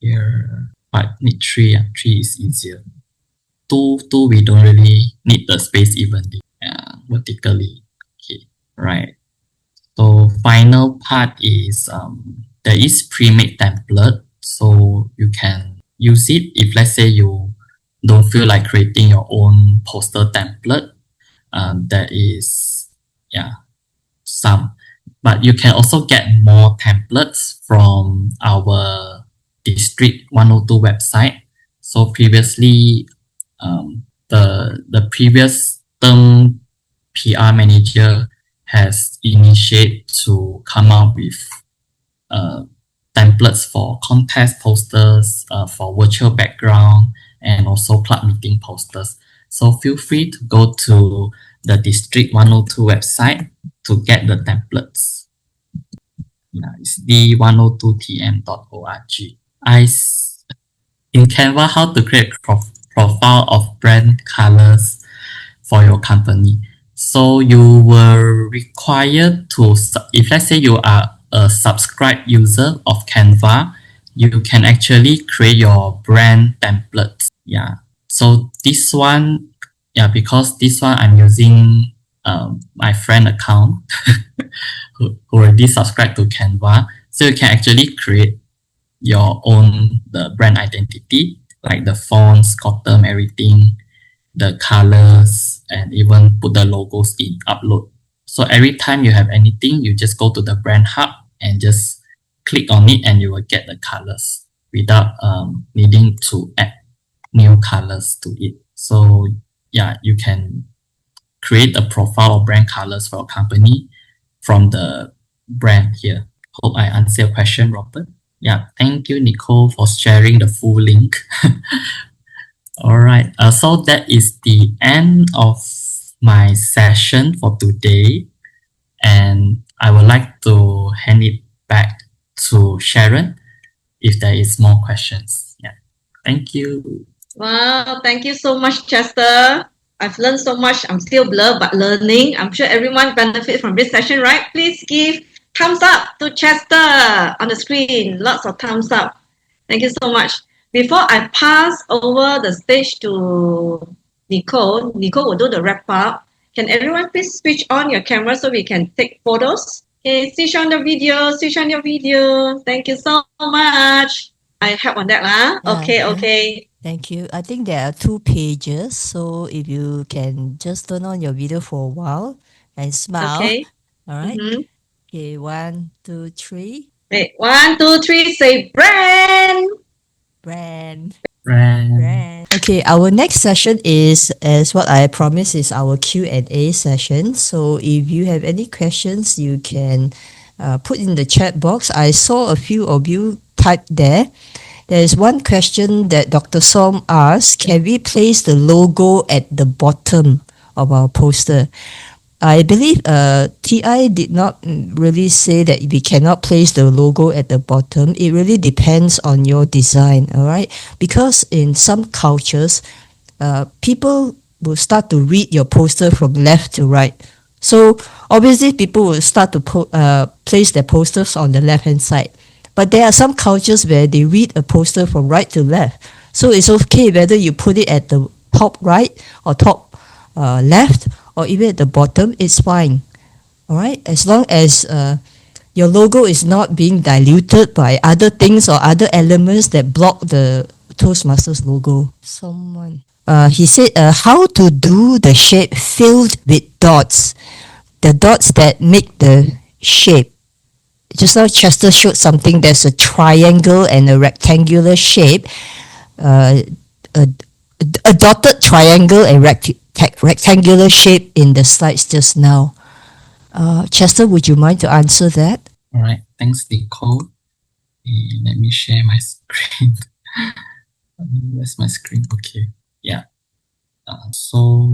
here, but need 3. 3 is easier. 2 we don't really need the space evenly. Yeah, vertically. Okay, right. So final part is there is pre-made template, so you can use it if let's say you don't feel like creating your own poster template. There is some, but you can also get more templates from our District 102 website. So previously, the previous term PR manager has initiated to come up with templates for contest posters, for virtual background, and also club meeting posters. So feel free to go to the District 102 website to get the templates. Yeah, it's d102tm.org. In Canva, how to create profile of brand colors for your company. So you were required to, if let's say you are a subscribed user of Canva, you can actually create your brand templates. Yeah. So this one, yeah, because this one I'm using my friend account who already subscribed to Canva. So you can actually create your own the brand identity, like the fonts, bottom, everything, the colors, and even put the logos in, upload. So every time you have anything, you just go to the brand hub and just click on it and you will get the colors without needing to add new colors to it. So yeah, you can create a profile or brand colors for your company from the brand here. Hope I answer your question, Robert. Yeah, thank you, Nicole, for sharing the full link. All right, so that is the end of my session for today. And I would like to hand it back to Sharon if there is more questions. Yeah, thank you. Wow, thank you so much, Chester. I've learned so much. I'm still blurred, but learning. I'm sure everyone benefits from this session, right? Please give thumbs up to Chester on the screen. Lots of thumbs up. Thank you so much. Before I pass over the stage to Nicole will do the wrap up. Can everyone please switch on your camera so we can take photos? Okay, switch on your video. Thank you so much. I help on that, lah. Okay. Thank you. I think there are 2 pages, so if you can just turn on your video for a while and smile. Okay. All right. Okay, 1, 2, 3. Wait, 1, 2, 3. Say brand. Okay, our next session is, as what I promised, is our Q&A session. So if you have any questions, you can put in the chat box. I saw a few of you type there. There is one question that Dr. Som asked: can we place the logo at the bottom of our poster? I believe TI did not really say that we cannot place the logo at the bottom. It really depends on your design, all right? Because in some cultures, people will start to read your poster from left to right. So obviously people will start to place their posters on the left-hand side. But there are some cultures where they read a poster from right to left. So it's okay whether you put it at the top right or top left, or even at the bottom, it's fine. All right, as long as your logo is not being diluted by other things or other elements that block the Toastmasters logo. Someone he said, how to do the shape filled with dots, the dots that make the shape. Just now Chester showed something. There's a triangle and a rectangular shape, a dotted triangle and rectangular shape in the slides just now. Chester, would you mind to answer that? All right, thanks, Nicole. Let me share my screen. Where's my screen? Okay, yeah. So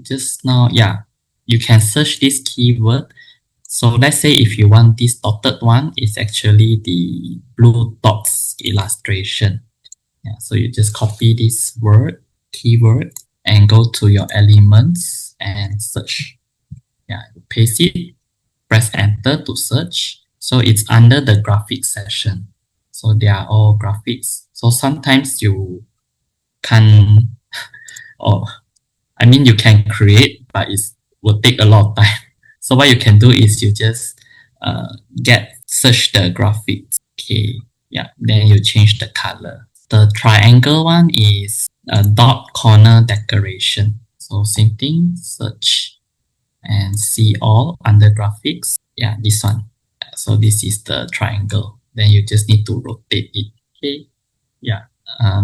just now, yeah, you can search this keyword. So let's say if you want this dotted one, it's actually the blue dots illustration. Yeah, so you just copy this keyword, and go to your elements and search. Yeah, paste it, press enter to search. So it's under the graphics section. So they are all graphics. So sometimes you can, you can create, but it will take a lot of time. So what you can do is you just search the graphics. Okay, yeah, then you change the color. The triangle one is a dot corner decoration. So same thing, search and see all under graphics. Yeah, this one. So this is the triangle. Then you just need to rotate it. Okay, yeah.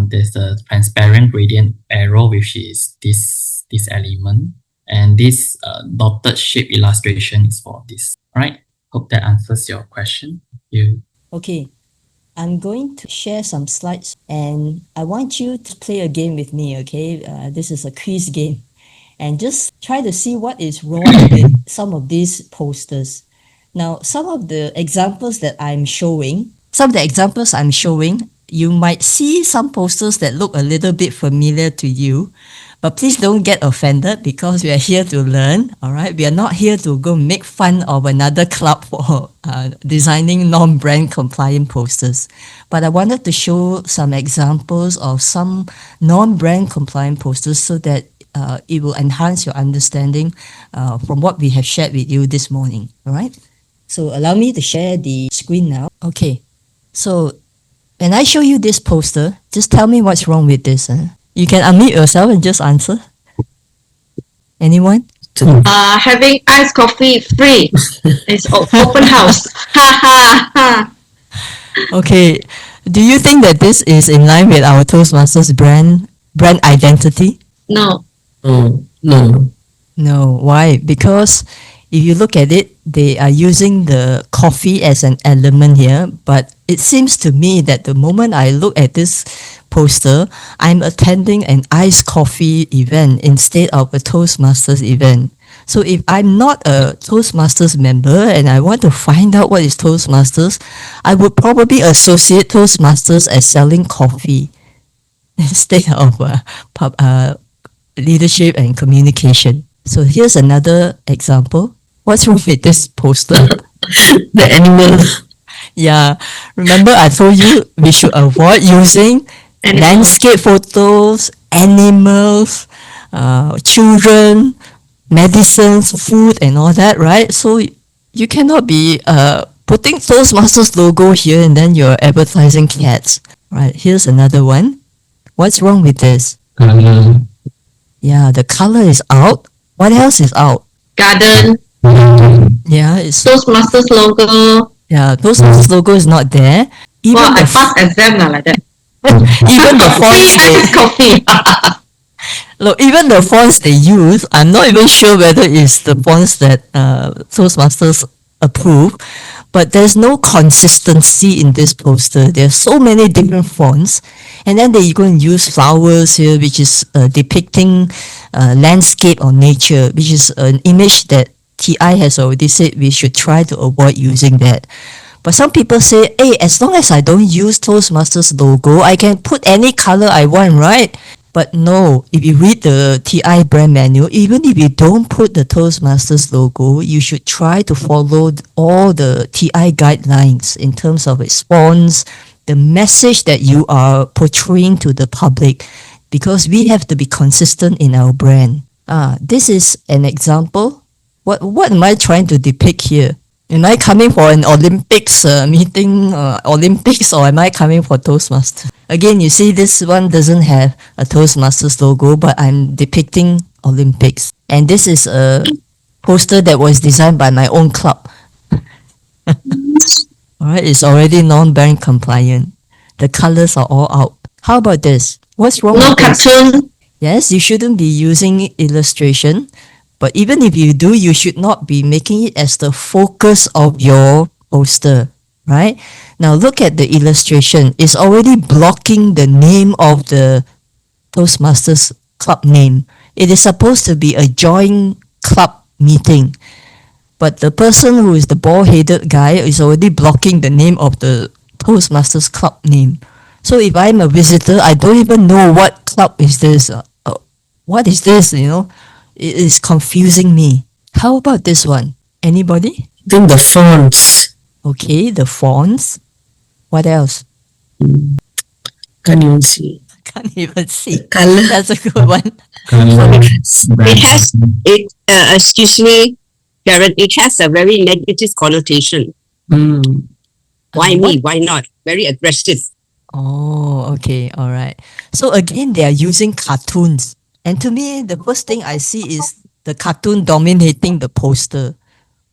There's a transparent gradient arrow, which is this element. And this dotted shape illustration is for this. All right, hope that answers your question. Thank you. Okay, I'm going to share some slides and I want you to play a game with me, okay? This is a quiz game. And just try to see what is wrong with some of these posters. Now, some of the examples I'm showing, you might see some posters that look a little bit familiar to you, but please don't get offended because we are here to learn, all right? We are not here to go make fun of another club for designing non-brand compliant posters. But I wanted to show some examples of some non-brand compliant posters so that it will enhance your understanding from what we have shared with you this morning, all right? So allow me to share the screen now. Okay, so when I show you this poster, just tell me what's wrong with this. You can unmute yourself and just answer. Anyone? Having iced coffee free. It's open house. Ha ha ha. Okay. Do you think that this is in line with our Toastmasters brand identity? No. No. No. Why? Because if you look at it, they are using the coffee as an element here, but it seems to me that the moment I look at this poster, I'm attending an iced coffee event instead of a Toastmasters event. So if I'm not a Toastmasters member and I want to find out what is Toastmasters, I would probably associate Toastmasters as selling coffee instead of leadership and communication. So here's another example. What's wrong with this poster? The animal. Yeah, remember I told you we should avoid using landscape photos, animals, children, medicines, food and all that, right? So you cannot be putting Toastmasters logo here and then you're advertising cats. Right, here's another one. What's wrong with this? Yeah, the color is out. What else is out? Garden. Yeah, it's Toastmasters logo. yeah, Toastmasters logo is not there. Even Well, I the passed exam now like that. even the fonts Iced coffee. look, even the fonts they use, I'm not even sure whether it's the fonts that Toastmasters approve, but there's no consistency in this poster. There are so many different fonts, and then they go and use flowers here, which is depicting landscape or nature, which is an image that TI has already said we should try to avoid using that. But some people say, hey, as long as I don't use Toastmasters logo, I can put any color I want, right? But no, if you read the TI brand manual, even if you don't put the Toastmasters logo, you should try to follow all the TI guidelines in terms of its fonts, the message that you are portraying to the public, because we have to be consistent in our brand. This is an example. What am I trying to depict here? Am I coming for an Olympics meeting, Olympics, or am I coming for Toastmasters? Again, you see this one doesn't have a Toastmasters logo, but I'm depicting Olympics. And this is a poster that was designed by my own club. Alright, it's already non-brand compliant. The colors are all out. How about this? What's wrong No with this? cartoon. Yes, you shouldn't be using illustration. But even if you do, you should not be making it as the focus of your poster, right? Now look at the illustration. It's already blocking the name of the Toastmasters club name. It is supposed to be a joint club meeting. But the person who is the bald-headed guy is already blocking the name of the Toastmasters club name. So if I'm a visitor, I don't even know what club is this. What is this, you know? It is confusing me. How about this one? Anybody? Then the fonts. Okay, the fonts. What else? Can't even see. Can't even see. Color. That's a good one. It has excuse me, Karen, it has a very negative connotation. Why me? Why not? Very aggressive. Oh, okay, all right. So again, they are using cartoons. And to me, the first thing I see is the cartoon dominating the poster,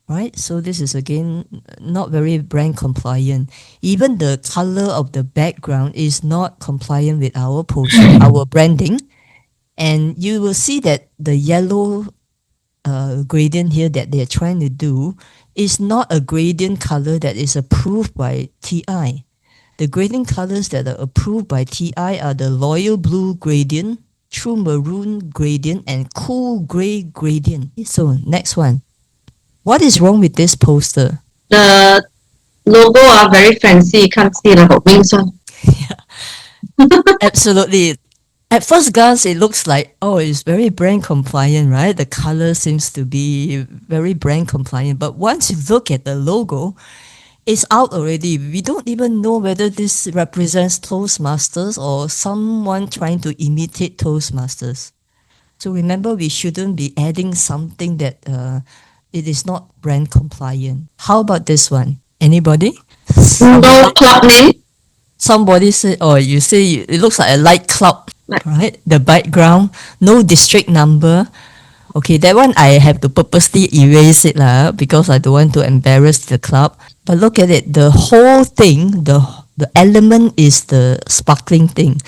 right? So this is again not very brand compliant. Even the color of the background is not compliant with our poster, our branding. And you will see that the yellow gradient here that they're trying to do is not a gradient color that is approved by TI. The gradient colors that are approved by TI are the Loyal Blue gradient, True Maroon gradient, and Cool Grey gradient. So next one. What is wrong with this poster? The logo are very fancy. You can't see the wings one. Yeah. Absolutely. At first glance, it looks like, oh, it's very brand compliant, right? The color seems to be very brand compliant. But once you look at the logo, it's out already. We don't even know whether this represents Toastmasters or someone trying to imitate Toastmasters. So remember, we shouldn't be adding something that it is not brand compliant. How about this one? Anybody? No club name. Somebody said, oh, you say it looks like a light club, right? The background, no district number. Okay, that one I have to purposely erase it lah, because I don't want to embarrass the club. But look at it, the whole thing, the element is the sparkling thing.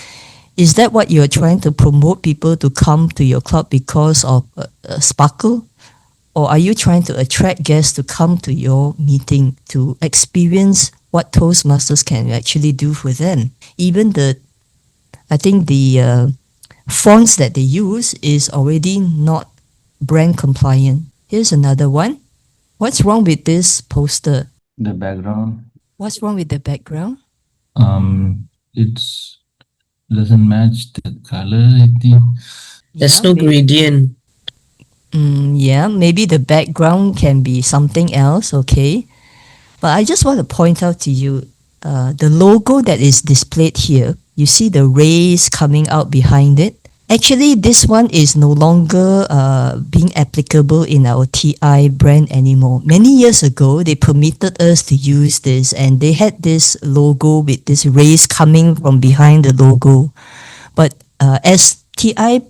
Is that what you're trying to promote people to come to your club because of sparkle? Or are you trying to attract guests to come to your meeting to experience what Toastmasters can actually do for them? Even I think the fonts that they use is already not brand compliant. Here's another one. What's wrong with this poster? The background. What's wrong with the background? It's doesn't match the color, I think. There's no gradient. Yeah, maybe the background can be something else, okay? But I just want to point out to you, the logo that is displayed here, you see the rays coming out behind it? Actually, this one is no longer being applicable in our TI brand anymore. Many years ago, they permitted us to use this, and they had this logo with this rays coming from behind the logo. But as TI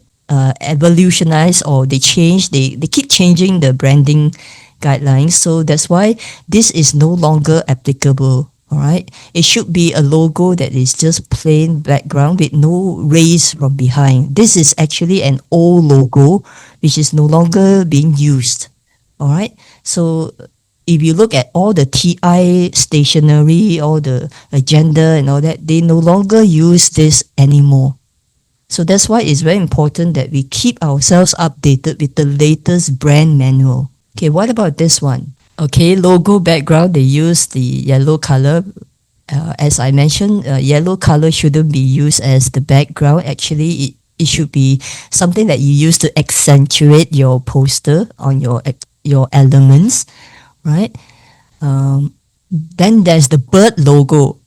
evolutionize, or they change, they keep changing the branding guidelines. So that's why this is no longer applicable. All right, it should be a logo that is just plain background with no rays from behind. This is actually an old logo which is no longer being used. All right, so if you look at all the TI stationery, all the agenda and all that, they no longer use this anymore. So that's why it's very important that we keep ourselves updated with the latest brand manual. Okay, what about this one? Okay, logo background, they use the yellow color. As I mentioned, yellow color shouldn't be used as the background. Actually, it should be something that you use to accentuate your poster on your elements, right? Then there's the bird logo.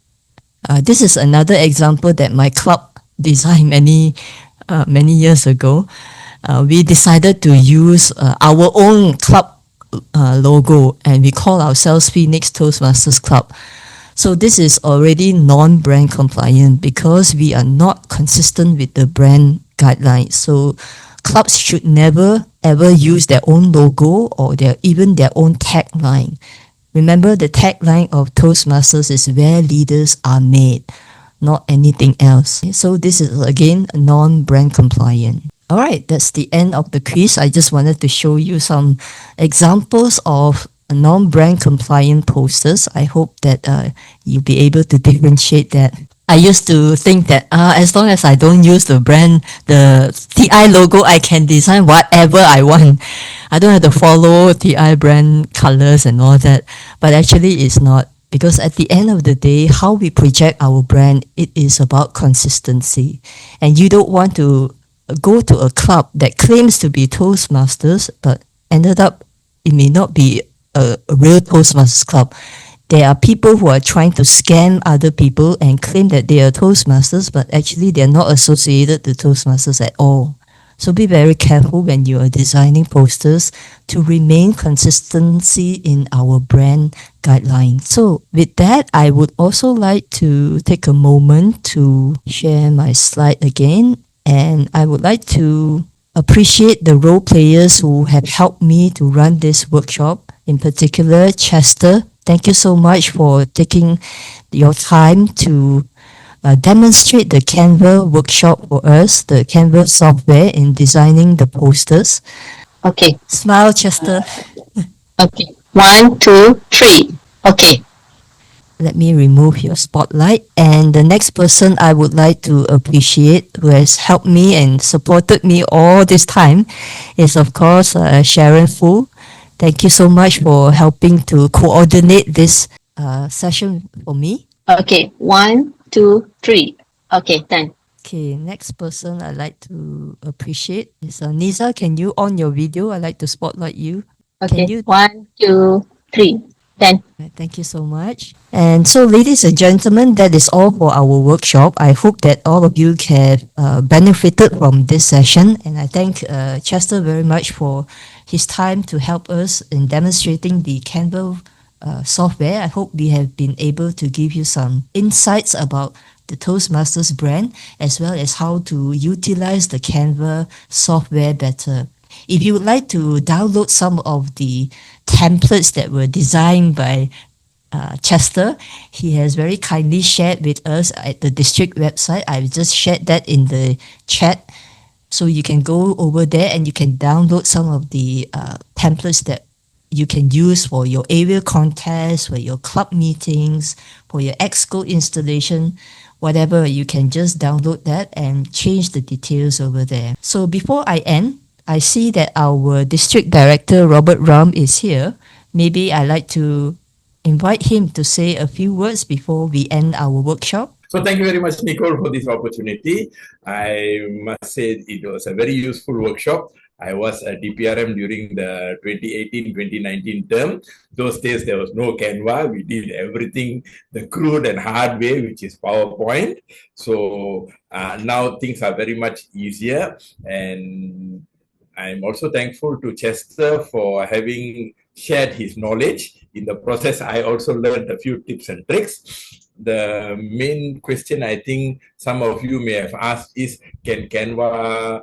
This is another example that my club designed many years ago. We decided to use our own club logo, and we call ourselves Phoenix Toastmasters Club. So this is already non-brand compliant because we are not consistent with the brand guidelines. So clubs should never ever use their own logo or even their own tagline. Remember, the tagline of Toastmasters is where leaders are made, not anything else. So this is again non-brand compliant. All right, that's the end of the quiz. I just wanted to show you some examples of non-brand compliant posters. I hope that you'll be able to differentiate that. I used to think that as long as I don't use the TI logo, I can design whatever I want. I don't have to follow TI brand colors and all that. But actually it's not. Because at the end of the day, how we project our brand, it is about consistency. And you don't want to go to a club that claims to be Toastmasters, but ended up it may not be a real Toastmasters club. There are people who are trying to scam other people and claim that they are Toastmasters, but actually they are not associated to Toastmasters at all. So be very careful when you are designing posters to remain consistency in our brand guidelines. So with that, I would also like to take a moment to share my slide again. And I would like to appreciate the role players who have helped me to run this workshop. In particular, Chester, thank you so much for taking your time to demonstrate the Canva workshop for us, the Canva software in designing the posters. Okay. Smile, Chester. Okay. 1, 2, 3. Okay. Let me remove your spotlight. And the next person I would like to appreciate, who has helped me and supported me all this time, is of course Sharon Fu. Thank you so much for helping to coordinate this session for me. Okay. 1, 2, 3. Okay, thanks. Okay, next person I'd like to appreciate is Nisa. Can you on your video? I'd like to spotlight you. Okay, Can you? 1, 2, 3. Then Thank you so much. And so, ladies and gentlemen, that is all for our workshop. I hope that all of you have benefited from this session. And I thank Chester very much for his time to help us in demonstrating the Canva software. I hope we have been able to give you some insights about the Toastmasters brand, as well as how to utilize the Canva software better. If you would like to download some of the templates that were designed by Chester, he has very kindly shared with us at the district website. I've just shared that in the chat. So you can go over there and you can download some of the templates that you can use for your area contest, for your club meetings, for your Xcode installation, whatever. You can just download that and change the details over there. So before I end, I see that our district director, Robert Ram, is here. Maybe I'd like to invite him to say a few words before we end our workshop. So thank you very much, Nicole, for this opportunity. I must say it was a very useful workshop. I was a DPRM during the 2018-2019 term. Those days, there was no Canva. We did everything the crude and hard way, which is PowerPoint. So now things are very much easier. And I'm also thankful to Chester for having shared his knowledge. In the process, I also learned a few tips and tricks. The main question I think some of you may have asked is, can Canva,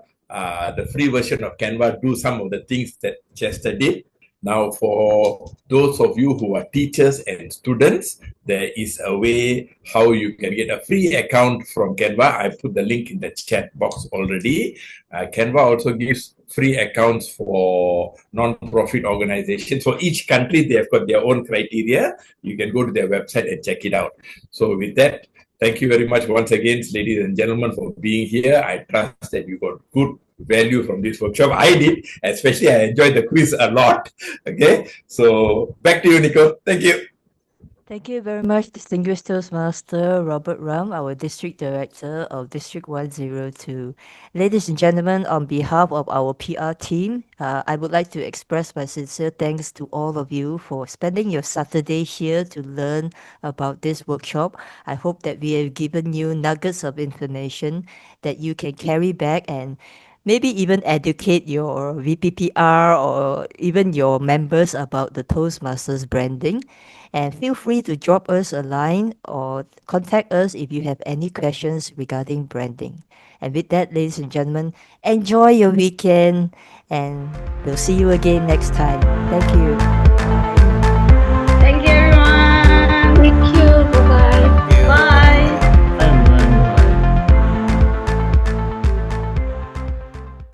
the free version of Canva, do some of the things that Chester did? Now, for those of you who are teachers and students, there is a way how you can get a free account from Canva. I put the link in the chat box already. Canva also gives free accounts for non-profit organizations. So each country, they have got their own criteria. You can go to their website and check it out. So with that, thank you very much once again, ladies and gentlemen, for being here. I trust that you got good value from this workshop. I did, especially I enjoyed the quiz a lot. Okay, so back to you, Nicole. Thank you. Thank you very much, Distinguished Toastmaster Robert Ram, our District Director of District 102. Ladies and gentlemen, on behalf of our PR team, I would like to express my sincere thanks to all of you for spending your Saturday here to learn about this workshop. I hope that we have given you nuggets of information that you can carry back and maybe even educate your VPPR or even your members about the Toastmasters branding. And feel free to drop us a line or contact us if you have any questions regarding branding. And with that, ladies and gentlemen, enjoy your weekend and we'll see you again next time. Thank you. Bye.